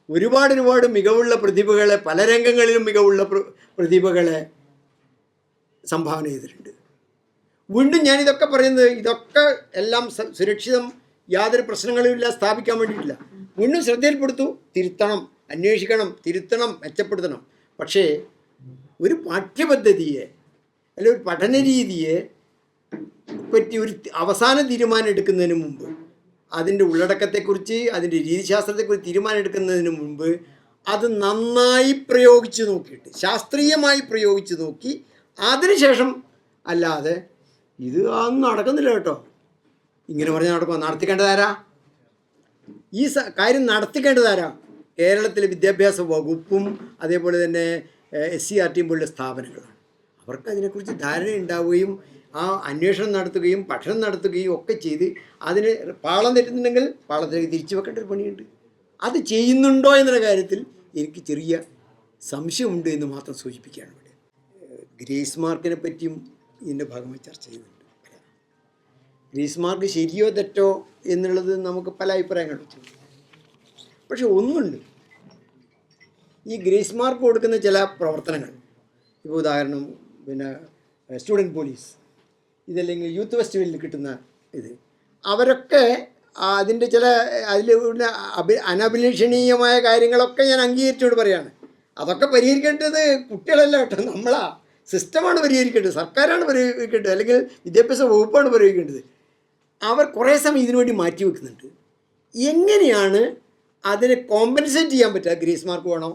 ഒരുപാട് മികവുള്ള പ്രതിഭകളെ, പല രംഗങ്ങളിലും മികവുള്ള പ്രതിഭകളെ സംഭാവന ചെയ്തിട്ടുണ്ട്. വീണ്ടും ഞാനിതൊക്കെ പറയുന്നത്, ഇതൊക്കെ എല്ലാം സുരക്ഷിതം, യാതൊരു പ്രശ്നങ്ങളുമില്ല, സ്ഥാപിക്കാൻ വേണ്ടിയിട്ടില്ല. വീണ്ടും ശ്രദ്ധയിൽപ്പെടുത്തു. തിരുത്തണം, അന്വേഷിക്കണം, തിരുത്തണം, മെച്ചപ്പെടുത്തണം. പക്ഷേ ഒരു പാഠ്യപദ്ധതിയെ അല്ലെങ്കിൽ ഒരു പഠന രീതിയെ പറ്റി ഒരു അവസാന തീരുമാനം എടുക്കുന്നതിന് മുമ്പ്, അതിൻ്റെ ഉള്ളടക്കത്തെക്കുറിച്ച്, അതിൻ്റെ രീതിശാസ്ത്രത്തെക്കുറിച്ച് തീരുമാനം എടുക്കുന്നതിന് മുമ്പ് അത് നന്നായി പ്രയോഗിച്ച് നോക്കിയിട്ട്, ശാസ്ത്രീയമായി പ്രയോഗിച്ച് നോക്കി, അതിനുശേഷം, അല്ലാതെ ഇത് ഒന്നും നടക്കുന്നില്ല കേട്ടോ, ഇങ്ങനെ പറഞ്ഞാൽ നടക്കുമോ? നടത്തിക്കേണ്ടതാരാ? ഈ കാര്യം നടത്തിക്കേണ്ടതാരാ? കേരളത്തിലെ വിദ്യാഭ്യാസ വകുപ്പും അതേപോലെ തന്നെ SCERT പോലുള്ള സ്ഥാപനങ്ങളാണ്. അവർക്ക് അതിനെക്കുറിച്ച് ധാരണ ഉണ്ടാവുകയും ആ അന്വേഷണം നടത്തുകയും പഠനം നടത്തുകയും ഒക്കെ ചെയ്ത് അതിന് പാളം തെറ്റുന്നുണ്ടെങ്കിൽ പാളത്തിലേക്ക് തിരിച്ചു വെക്കേണ്ട ഒരു പണിയുണ്ട്. അത് ചെയ്യുന്നുണ്ടോ എന്നുള്ള കാര്യത്തിൽ എനിക്ക് ചെറിയ സംശയമുണ്ട് എന്ന് മാത്രം സൂചിപ്പിക്കുകയാണ്. ഇവിടെ ഗ്രേസ് മാർക്കിനെ പറ്റിയും ഇതിൻ്റെ ഭാഗമായി ചർച്ച ചെയ്യുന്നുണ്ട്. ഗ്രേസ് മാർക്ക് ശരിയോ തെറ്റോ എന്നുള്ളത് നമുക്ക് പല അഭിപ്രായങ്ങൾ വെച്ചു. പക്ഷെ ഒന്നുണ്ട്, ഈ ഗ്രേസ് മാർക്ക് കൊടുക്കുന്ന ചില പ്രവർത്തനങ്ങൾ, ഇപ്പോൾ ഉദാഹരണം പിന്നെ സ്റ്റുഡൻറ്റ് പോലീസ്, ഇതല്ലെങ്കിൽ യൂത്ത് ഫെസ്റ്റിവലിൽ കിട്ടുന്ന ഇത്, അവരൊക്കെ അതിൻ്റെ ചില അതിൽ അനഭിലഷണീയമായ കാര്യങ്ങളൊക്കെ ഞാൻ അംഗീകരിച്ചുകൊണ്ട് പറയാണ്. അതൊക്കെ പരിഹരിക്കേണ്ടത് കുട്ടികളല്ല കേട്ടോ, നമ്മളാ സിസ്റ്റമാണ് പരിഹരിക്കേണ്ടത്, സർക്കാരാണ് പരിഹരിക്കേണ്ടത്, അല്ലെങ്കിൽ വിദ്യാഭ്യാസ വകുപ്പാണ് പരിഹരിക്കേണ്ടത്. അവർ കുറേ സമയം ഇതിനു വേണ്ടി മാറ്റി വെക്കുന്നുണ്ട്. എങ്ങനെയാണ് അതിനെ കോമ്പൻസേറ്റ് ചെയ്യാൻ പറ്റുക? ഗ്രേസ് മാർക്ക് വേണോ?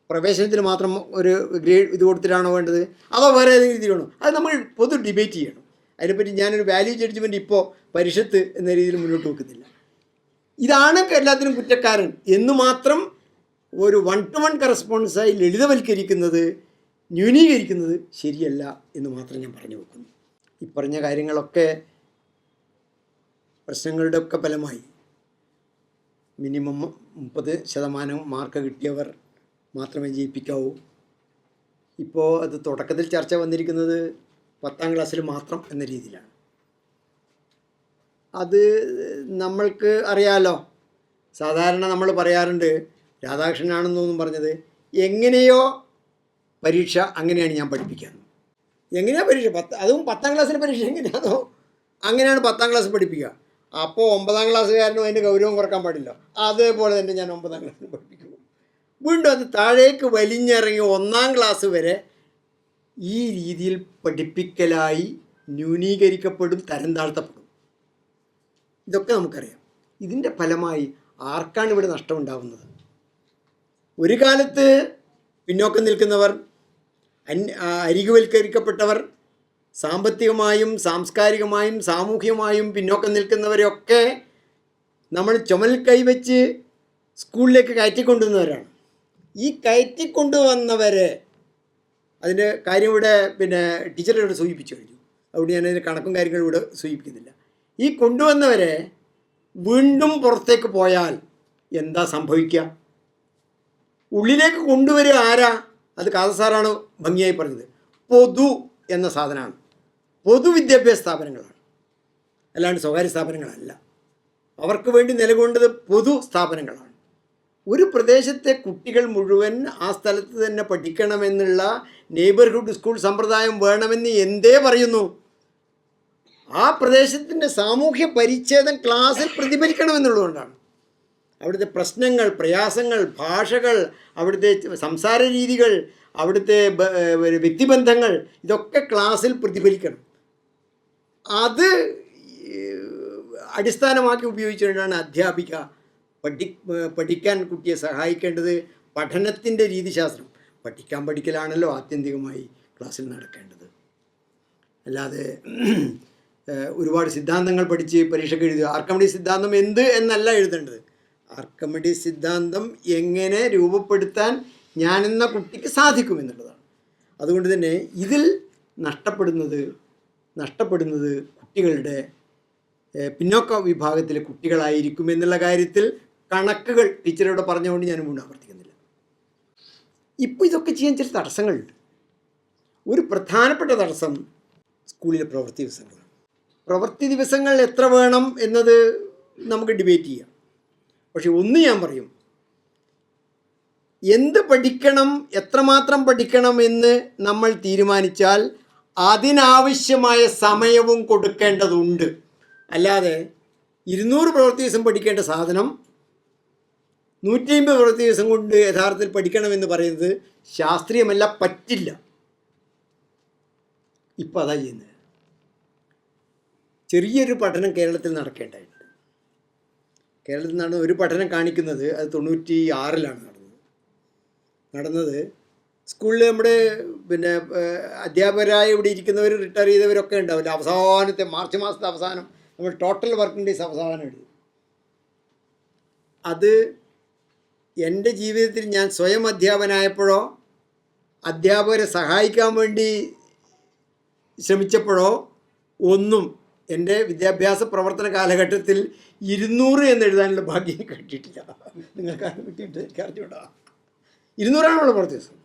പ്രവേശനത്തിന് മാത്രം ഒരു ഗ്രേഡ് ഇത് കൊടുത്തിട്ടാണോ വേണ്ടത്? അതോ വേറെ ഏതെങ്കിലും രീതിയിൽ വേണോ? അത് നമ്മൾ പൊതു ഡിബേറ്റ് ചെയ്യണം. അതിനെപ്പറ്റി ഞാനൊരു വാല്യൂ ജഡ്ജ്മെൻറ്റ് ഇപ്പോൾ പരിഷത്ത് എന്ന രീതിയിൽ മുന്നോട്ട് വെക്കുന്നില്ല. ഇതാണ് എല്ലാത്തിനും കുറ്റക്കാരൻ എന്ന് മാത്രം ഒരു 1-to-1 കറസ്പോണ്ടൻസായി ലളിതവൽക്കരിക്കുന്നത്, ന്യൂനീകരിക്കുന്നത് ശരിയല്ല എന്ന് മാത്രം ഞാൻ പറഞ്ഞു വെക്കുന്നു. ഈ പറഞ്ഞ കാര്യങ്ങളൊക്കെ പ്രശ്നങ്ങളുടെ ഒക്കെ ഫലമായി മിനിമം 30% മാർക്ക് കിട്ടിയവർ മാത്രമേ ജയിപ്പിക്കാവൂ. ഇപ്പോൾ അത് തുടക്കത്തിൽ ചർച്ച വന്നിരിക്കുന്നത് 10ാം ക്ലാസ്സിൽ മാത്രം എന്ന രീതിയിലാണ്. അത് നമ്മൾക്ക് അറിയാലോ. സാധാരണ നമ്മൾ പറയാറുണ്ട്, രാധാകൃഷ്ണനാണെന്നൊന്നും പറഞ്ഞത്, എങ്ങനെയോ പരീക്ഷ അങ്ങനെയാണ് ഞാൻ പഠിപ്പിക്കുന്നത്. എങ്ങനെയാണ് പരീക്ഷ? അതും 10ാം ക്ലാസ്സിലെ പരീക്ഷ എങ്ങനെയാണോ അങ്ങനെയാണ് 10ാം ക്ലാസ് പഠിപ്പിക്കുക. അപ്പോൾ 9ാം ക്ലാസ്സുകാരനും അതിൻ്റെ ഗൗരവം കുറക്കാൻ പാടില്ല. അതേപോലെ തന്നെ ഞാൻ 9ാം ക്ലാസ്സിൽ പഠിപ്പിക്കുന്നു. വീണ്ടും അത് താഴേക്ക് വലിഞ്ഞിറങ്ങി 1ാം ക്ലാസ് വരെ ഈ രീതിയിൽ പഠിപ്പിക്കലായി ന്യൂനീകരിക്കപ്പെടും, തരം താഴ്ത്തപ്പെടും. ഇതൊക്കെ നമുക്കറിയാം. ഇതിൻ്റെ ഫലമായി ആർക്കാണ് ഇവിടെ നഷ്ടമുണ്ടാകുന്നത്? ഒരു കാലത്ത് പിന്നോക്കം നിൽക്കുന്നവർ, അരികുവൽക്കരിക്കപ്പെട്ടവർ, സാമ്പത്തികമായും സാംസ്കാരികമായും സാമൂഹികമായും പിന്നോക്കം നിൽക്കുന്നവരെയൊക്കെ നമ്മൾ ചുമൽ കൈവച്ച് സ്കൂളിലേക്ക് കയറ്റിക്കൊണ്ടുവന്നവരാണ്. ഈ കയറ്റിക്കൊണ്ടുവന്നവരെ, അതിൻ്റെ കാര്യം ഇവിടെ ടീച്ചർ ഇവിടെ സൂചിപ്പിച്ചു കഴിഞ്ഞു, അതുകൊണ്ട് ഞാൻ അതിൻ്റെ കണക്കും കാര്യങ്ങളും ഇവിടെ സൂചിപ്പിക്കുന്നില്ല. ഈ കൊണ്ടുവന്നവരെ വീണ്ടും പുറത്തേക്ക് പോയാൽ എന്താ സംഭവിക്കുക? ഉള്ളിലേക്ക് കൊണ്ടുവരിക ആരാ? അത് കാതസാറാണ് ഭംഗിയായി പറഞ്ഞത്. പൊതു എന്ന സാധനമാണ്. പൊതുവിദ്യാഭ്യാസ സ്ഥാപനങ്ങളാണ്, അല്ലാണ്ട് സ്വകാര്യ സ്ഥാപനങ്ങളല്ല. അവർക്ക് വേണ്ടി നിലകൊണ്ടത് പൊതു സ്ഥാപനങ്ങളാണ്. ഒരു പ്രദേശത്തെ കുട്ടികൾ മുഴുവൻ ആ സ്ഥലത്ത് തന്നെ പഠിക്കണമെന്നുള്ള നെയ്ബർഹുഡ് സ്കൂൾ സമ്പ്രദായം വേണമെന്ന് എന്തേ പറയുന്നു? ആ പ്രദേശത്തിൻ്റെ സാമൂഹ്യ പരിച്ഛേദം ക്ലാസ്സിൽ പ്രതിഫലിക്കണമെന്നുള്ളതുകൊണ്ടാണ്. അവിടുത്തെ പ്രശ്നങ്ങൾ, പ്രയാസങ്ങൾ, ഭാഷകൾ, അവിടുത്തെ സംസാര രീതികൾ, അവിടുത്തെ വ്യക്തിബന്ധങ്ങൾ, ഇതൊക്കെ ക്ലാസ്സിൽ പ്രതിഫലിക്കണം. അത് അടിസ്ഥാനമാക്കി ഉപയോഗിച്ചുകൊണ്ടാണ് അധ്യാപിക പഠിക്കാൻ കുട്ടിയെ സഹായിക്കേണ്ടത്. പഠനത്തിൻ്റെ രീതിശാസ്ത്രം, പഠിക്കലാണല്ലോ ആത്യന്തികമായി ക്ലാസ്സിൽ നടക്കേണ്ടത്. അല്ലാതെ ഒരുപാട് സിദ്ധാന്തങ്ങൾ പഠിച്ച് പരീക്ഷയ്ക്ക് എഴുതുക. ആർക്കിമിഡീസ് സിദ്ധാന്തം എന്ത് എന്നല്ല എഴുതേണ്ടത്. ആർക്കിമിഡീസ് സിദ്ധാന്തം എങ്ങനെ രൂപപ്പെടുത്താൻ ഞാനെന്ന കുട്ടിക്ക് സാധിക്കുമെന്നുള്ളതാണ്. അതുകൊണ്ട് തന്നെ ഇതിൽ നഷ്ടപ്പെടുന്നത് കുട്ടികളുടെ പിന്നോക്ക വിഭാഗത്തിലെ കുട്ടികളായിരിക്കും എന്നുള്ള കാര്യത്തിൽ കണക്കുകൾ ടീച്ചറോട് പറഞ്ഞുകൊണ്ട് ഞാൻ മുന്നേ ആവർത്തിക്കുന്നില്ല. ഇപ്പോൾ ഇതൊക്കെ ചെയ്യാൻ ചില തടസ്സങ്ങളുണ്ട്. ഒരു പ്രധാനപ്പെട്ട തടസ്സം സ്കൂളിലെ പ്രവൃത്തി ദിവസങ്ങളാണ്. പ്രവൃത്തി ദിവസങ്ങൾ എത്ര വേണം എന്നത് നമുക്ക് ഡിബേറ്റ് ചെയ്യാം. പക്ഷെ ഒന്ന് ഞാൻ പറയും, എന്ത് പഠിക്കണം, എത്രമാത്രം പഠിക്കണം എന്ന് നമ്മൾ തീരുമാനിച്ചാൽ അതിനാവശ്യമായ സമയവും കൊടുക്കേണ്ടതുണ്ട്. അല്ലാതെ 200 പ്രവൃത്തി ദിവസം പഠിക്കേണ്ട സാധനം 150 പ്രവൃത്തി ദിവസം കൊണ്ട് യഥാർത്ഥത്തിൽ പഠിക്കണമെന്ന് പറയുന്നത് ശാസ്ത്രീയമല്ല, പറ്റില്ല. ഇപ്പോൾ അതാ ചെയ്യുന്നത്. ചെറിയൊരു പഠനം കേരളത്തിൽ നടക്കേണ്ടതായിട്ടുണ്ട്. കേരളത്തിൽ നടന്ന ഒരു പഠനം കാണിക്കുന്നത്, അത് 96-ലാണ് നടന്നത്. സ്കൂളിൽ നമ്മുടെ അധ്യാപകരായി ഇവിടെ ഇരിക്കുന്നവർ, റിട്ടയർ ചെയ്തവരൊക്കെ ഉണ്ടാവില്ല. അവസാനത്തെ മാർച്ച് മാസത്തെ അവസാനം നമ്മൾ ടോട്ടൽ വർക്കിംഗ് ഡേയ്സ് അവസാനം എഴുതും. അത് എൻ്റെ ജീവിതത്തിൽ ഞാൻ സ്വയം അധ്യാപകനായപ്പോഴോ അധ്യാപകരെ സഹായിക്കാൻ വേണ്ടി ശ്രമിച്ചപ്പോഴോ ഒന്നും എൻ്റെ വിദ്യാഭ്യാസ പ്രവർത്തന കാലഘട്ടത്തിൽ 200 എന്ന് എഴുതാനുള്ള ഭാഗ്യം കിട്ടിയിട്ടില്ല. നിങ്ങൾക്കാരും കിട്ടിയിട്ട് എനിക്ക് അറിഞ്ഞൂടാ. 200 പ്രവൃത്തി ദിവസം.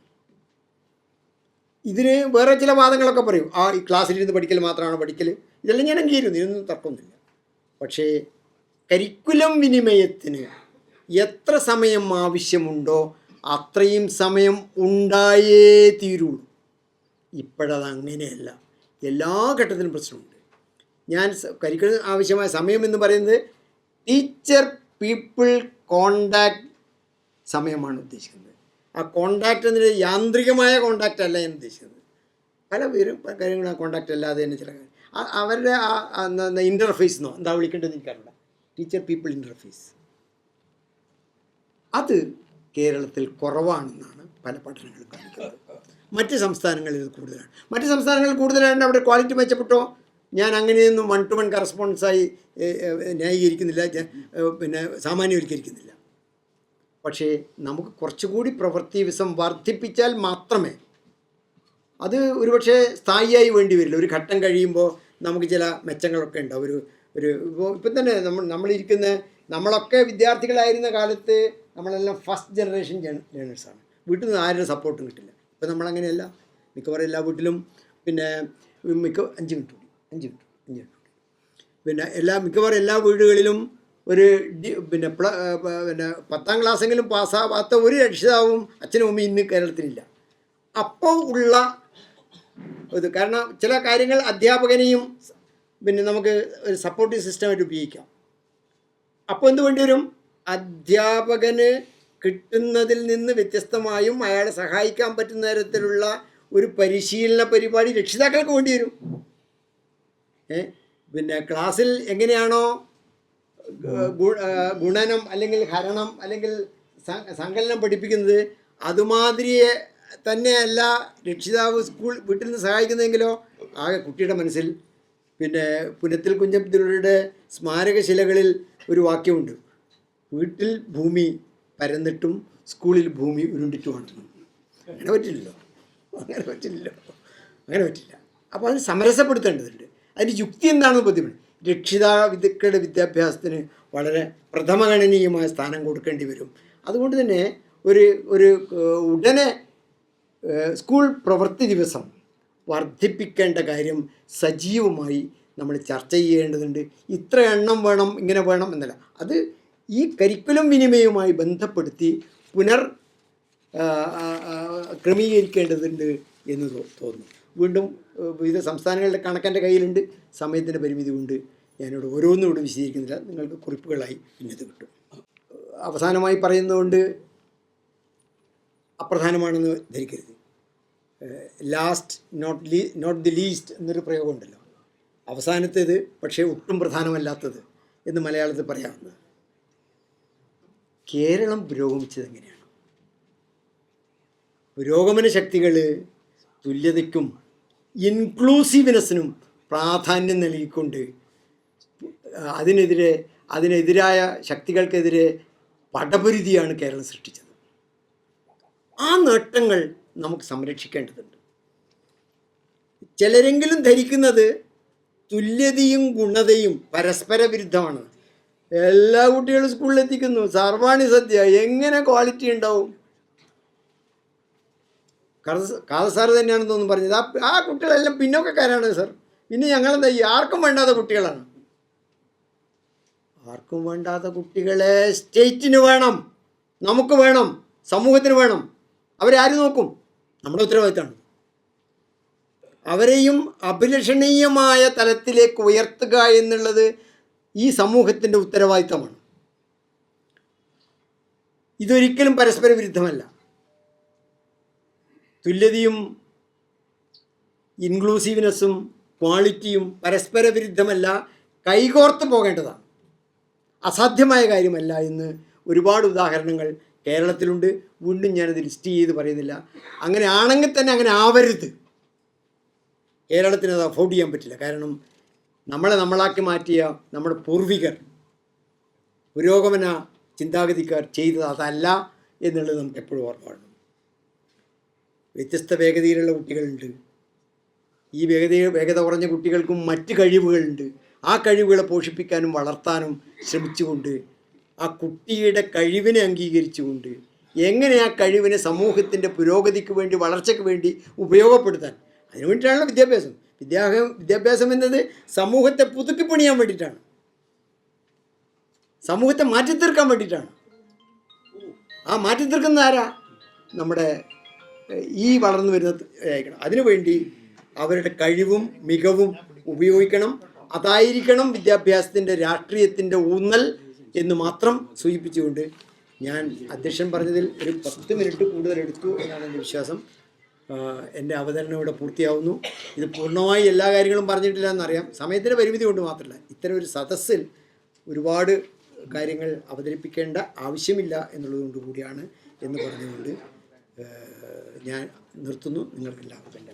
ഇതിന് വേറെ ചില വാദങ്ങളൊക്കെ പറയും. ഈ ക്ലാസ്സിലിരുന്ന് പഠിക്കൽ മാത്രമാണ് പഠിക്കൽ. ഇതെല്ലാം ഞാൻ അംഗീകരിക്കുന്നു, ഇതിനൊന്നും തർക്കമൊന്നുമില്ല. പക്ഷേ കരിക്കുലം വിനിമയത്തിന് എത്ര സമയം ആവശ്യമുണ്ടോ അത്രയും സമയം ഉണ്ടായേ തീരുള്ളൂ. ഇപ്പോഴത് അങ്ങനെയല്ല. എല്ലാ ഘട്ടത്തിലും പ്രശ്നമുണ്ട്. ഞാൻ കരിക്കുലം ആവശ്യമായ സമയം എന്ന് പറയുന്നത് ടീച്ചർ പീപ്പിൾ കോണ്ടാക്ട് സമയമാണ് ഉദ്ദേശിക്കുന്നത്. ആ കോണ്ടാക്ട് എന്നൊരു യാന്ത്രികമായ കോണ്ടാക്റ്റ് അല്ല ഞാൻ ഉദ്ദേശിക്കുന്നത്. പല പേരും പല കാര്യങ്ങളും ആ കോണ്ടാക്റ്റ് അല്ലാതെ തന്നെ ചില കാര്യം അവരുടെ ഇൻ്റർഫേസ് എന്നോ എന്താ വിളിക്കേണ്ടതെന്ന് എനിക്കറിയില്ല. ടീച്ചർ പീപ്പിൾ ഇൻ്റർഫേസ് അത് കേരളത്തിൽ കുറവാണെന്നാണ് പല പഠനങ്ങളും കാണിക്കുന്നത്. മറ്റ് സംസ്ഥാനങ്ങളിൽ ഇത് കൂടുതലാണ്. മറ്റ് സംസ്ഥാനങ്ങളിൽ കൂടുതലായതുകൊണ്ട് അവിടെ ക്വാളിറ്റി മെച്ചപ്പെട്ടോ? ഞാൻ അങ്ങനെയൊന്നും 1-to-1 കറസ്പോണ്ടൻസായി ന്യായീകരിക്കുന്നില്ല, പിന്നെ സാമാന്യവൽക്കരിക്കുന്നില്ല. പക്ഷേ നമുക്ക് കുറച്ചുകൂടി പ്രവൃത്തി ദിവസം വർദ്ധിപ്പിച്ചാൽ മാത്രമേ അത് ഒരുപക്ഷെ സ്ഥായിയായി വേണ്ടി വരില്ല. ഒരു ഘട്ടം കഴിയുമ്പോൾ നമുക്ക് ചില മെച്ചങ്ങളൊക്കെ ഉണ്ടാവും. ഇപ്പം തന്നെ നമ്മളിരിക്കുന്ന നമ്മളൊക്കെ വിദ്യാർത്ഥികളായിരുന്ന കാലത്ത് നമ്മളെല്ലാം ഫസ്റ്റ് ജനറേഷൻ ലേണേഴ്സാണ്. വീട്ടിൽ നിന്ന് ആരും സപ്പോർട്ടും കിട്ടില്ല. ഇപ്പം നമ്മളങ്ങനെയല്ല. മിക്കവാറും എല്ലാ വീട്ടിലും പിന്നെ 5 മിനിറ്റ് പിന്നെ മിക്കവാറും എല്ലാ വീടുകളിലും ഒരു പിന്നെ 10ാം ക്ലാസ്സെങ്കിലും പാസ്സാവാത്ത ഒരു രക്ഷിതാവും അച്ഛനും അമ്മയും ഇന്ന് കേരളത്തിലില്ല. അപ്പോൾ ഉള്ള ഇത് കാരണം ചില കാര്യങ്ങൾ അധ്യാപകനെയും പിന്നെ നമുക്ക് ഒരു സപ്പോർട്ടീവ് സിസ്റ്റമായിട്ട് ഉപയോഗിക്കാം. അപ്പോൾ എന്ത് വേണ്ടി വരും? അധ്യാപകന് കിട്ടുന്നതിൽ നിന്ന് വ്യത്യസ്തമായും അയാളെ സഹായിക്കാൻ പറ്റുന്ന തരത്തിലുള്ള ഒരു പരിശീലന പരിപാടി രക്ഷിതാക്കൾക്ക് വേണ്ടി വരും. പിന്നെ ക്ലാസ്സിൽ എങ്ങനെയാണോ ഗുണനം അല്ലെങ്കിൽ ഹരണം അല്ലെങ്കിൽ സങ്കലനം പഠിപ്പിക്കുന്നത് അതുമാതിരിയെ തന്നെയല്ല രക്ഷിതാവ് വീട്ടിൽ നിന്ന് സഹായിക്കുന്നതെങ്കിലോ ആകെ കുട്ടിയുടെ മനസ്സിൽ പിന്നെ പുനത്തിൽ കുഞ്ഞബ്ദുള്ളയുടെ സ്മാരകശിലകളിൽ ഒരു വാക്യമുണ്ട്, വീട്ടിൽ ഭൂമി പരന്നിട്ടും സ്കൂളിൽ ഭൂമി ഉരുണ്ടിട്ടുമാണ്. അങ്ങനെ പറ്റില്ല. അപ്പോൾ അത് സമരസപ്പെടുത്തേണ്ടതുണ്ട്. അതിൻ്റെ യുക്തി എന്താണെന്ന് ബോധ്യപ്പെടും. രക്ഷിതാക്കളുടെ വിദ്യാഭ്യാസത്തിന് വളരെ പ്രഥമഗണനീയമായ സ്ഥാനം കൊടുക്കേണ്ടി വരും. അതുകൊണ്ട് തന്നെ ഒരു ഉടനെ സ്കൂൾ പ്രവൃത്തി ദിവസം വർദ്ധിപ്പിക്കേണ്ട കാര്യം സജീവമായി നമ്മൾ ചർച്ച ചെയ്യേണ്ടതുണ്ട്. ഇത്ര എണ്ണം വേണം, ഇങ്ങനെ വേണം എന്നല്ല, അത് ഈ കരിക്കുലം വിനിമയവുമായി ബന്ധപ്പെടുത്തി ക്രമീകരിക്കേണ്ടതുണ്ട് എന്ന് തോന്നുന്നു. വീണ്ടും വിവിധ സംസ്ഥാനങ്ങളുടെ കണക്കെൻ്റെ കയ്യിലുണ്ട്, സമയത്തിൻ്റെ പരിമിതി കൊണ്ട് ഞാനിവിടെ ഓരോന്നും വിശദീകരിക്കുന്നില്ല. നിങ്ങൾക്ക് കുറിപ്പുകളായി പിന്നത് കിട്ടും. അവസാനമായി പറയുന്നതുകൊണ്ട് അപ്രധാനമാണെന്ന് ധരിക്കരുത്. ലാസ്റ്റ് നോട്ട് ദി ലീസ്റ്റ് എന്നൊരു പ്രയോഗമുണ്ടല്ലോ, അവസാനത്തേത് പക്ഷേ ഒട്ടും പ്രധാനമല്ലാത്തത് എന്ന് മലയാളത്തിൽ പറയാവുന്നത്. കേരളം പുരോഗമിച്ചത് എങ്ങനെയാണ്? പുരോഗമന ശക്തികൾ തുല്യതയ്ക്കും ഇൻക്ലൂസീവ്നെസ്സിനും പ്രാധാന്യം നൽകിക്കൊണ്ട് അതിനെതിരായ ശക്തികൾക്കെതിരെ പടപൊരുതിയാണ് കേരളം സൃഷ്ടിച്ചത്. ആ നേട്ടങ്ങൾ നമുക്ക് സംരക്ഷിക്കേണ്ടതുണ്ട്. ചിലരെങ്കിലും ധരിക്കുന്നത് തുല്യതയും ഗുണതയും പരസ്പര വിരുദ്ധമാണ്. എല്ലാ കുട്ടികളും സ്കൂളിലെത്തിക്കുന്നു, സർവാണി സദ്യ, എങ്ങനെ ക്വാളിറ്റി ഉണ്ടാവും? കാത സാറ് തന്നെയാണെന്ന് തോന്നുന്നു പറഞ്ഞത്. ആ കുട്ടികളെല്ലാം പിന്നോക്കക്കാരാണ് സാർ. പിന്നെ ഞങ്ങളെന്താ ആർക്കും വേണ്ടാത്ത കുട്ടികളാണ്. ആർക്കും വേണ്ടാത്ത കുട്ടികളെ സ്റ്റേറ്റിന് വേണം, നമുക്ക് വേണം, സമൂഹത്തിന് വേണം. അവരാര് നോക്കും? നമ്മുടെ ഉത്തരവാദിത്തമാണ്. അവരെയും അഭിലഷണീയമായ തലത്തിലേക്ക് ഉയർത്തുക എന്നുള്ളത് ഈ സമൂഹത്തിൻ്റെ ഉത്തരവാദിത്തമാണ്. ഇതൊരിക്കലും പരസ്പര വിരുദ്ധമല്ല. തുല്യതയും ഇൻക്ലൂസീവ്നെസ്സും ക്വാളിറ്റിയും പരസ്പര വിരുദ്ധമല്ല, കൈകോർത്ത് പോകേണ്ടതാണ്. അസാധ്യമായ കാര്യമല്ല എന്ന് ഒരുപാട് ഉദാഹരണങ്ങൾ കേരളത്തിലുണ്ട്. വീണ്ടും ഞാനത് ലിസ്റ്റ് ചെയ്ത് പറയുന്നില്ല. അങ്ങനെ ആണെങ്കിൽ തന്നെ അങ്ങനെ ആവരുത്. കേരളത്തിന് അത് അഫോർഡ് ചെയ്യാൻ പറ്റില്ല. കാരണം നമ്മളാക്കി മാറ്റിയ നമ്മുടെ പൂർവികർ, പുരോഗമന ചിന്താഗതിക്കാർ ചെയ്തത് അതല്ല എന്നുള്ളത് നമുക്ക് എപ്പോഴും ഓർമ്മ വേണം. വ്യത്യസ്ത വേഗതയിലുള്ള കുട്ടികളുണ്ട്. ഈ വേഗത കുറഞ്ഞ കുട്ടികൾക്കും മറ്റ് കഴിവുകളുണ്ട്. ആ കഴിവുകളെ പോഷിപ്പിക്കാനും വളർത്താനും ശ്രമിച്ചുകൊണ്ട്, ആ കുട്ടിയുടെ കഴിവിനെ അംഗീകരിച്ചുകൊണ്ട് എങ്ങനെ ആ കഴിവിനെ സമൂഹത്തിൻ്റെ പുരോഗതിക്ക് വേണ്ടി, വളർച്ചയ്ക്ക് വേണ്ടി ഉപയോഗപ്പെടുത്താൻ, അതിനു വേണ്ടിയിട്ടാണല്ലോ വിദ്യാഭ്യാസം. വിദ്യാഭ്യാസം എന്നത് സമൂഹത്തെ പുതുക്കി പണിയാൻ വേണ്ടിയിട്ടാണ്, സമൂഹത്തെ മാറ്റിത്തീർക്കാൻ വേണ്ടിയിട്ടാണ്. ആ മാറ്റിത്തീർക്കുന്ന ആരാ? നമ്മുടെ ഈ വളർന്നു വരുന്നത് ആയിരിക്കണം. അതിനുവേണ്ടി അവരുടെ കഴിവും മികവും ഉപയോഗിക്കണം. അതായിരിക്കണം വിദ്യാഭ്യാസത്തിൻ്റെ രാഷ്ട്രീയത്തിൻ്റെ ഊന്നൽ എന്ന് മാത്രം സൂചിപ്പിച്ചുകൊണ്ട് ഞാൻ അധ്യക്ഷൻ പറഞ്ഞതിൽ ഒരു 10 മിനിറ്റ് കൂടുതൽ എടുത്തു എന്നാണ് എൻ്റെ വിശ്വാസം. എൻ്റെ അവതരണം ഇവിടെ പൂർത്തിയാവുന്നു. ഇത് പൂർണ്ണമായി എല്ലാ കാര്യങ്ങളും പറഞ്ഞിട്ടില്ല എന്നറിയാം. സമയത്തിൻ്റെ പരിമിതി കൊണ്ട് മാത്രമല്ല, ഇത്തരം ഒരു സദസ്സിൽ ഒരുപാട് കാര്യങ്ങൾ അവതരിപ്പിക്കേണ്ട ആവശ്യമില്ല എന്നുള്ളതുകൊണ്ട് കൂടിയാണ് എന്ന് പറഞ്ഞുകൊണ്ട് ഞാൻ നിർത്തുന്നു. നിങ്ങൾക്കെല്ലാവർക്കും എൻ്റെ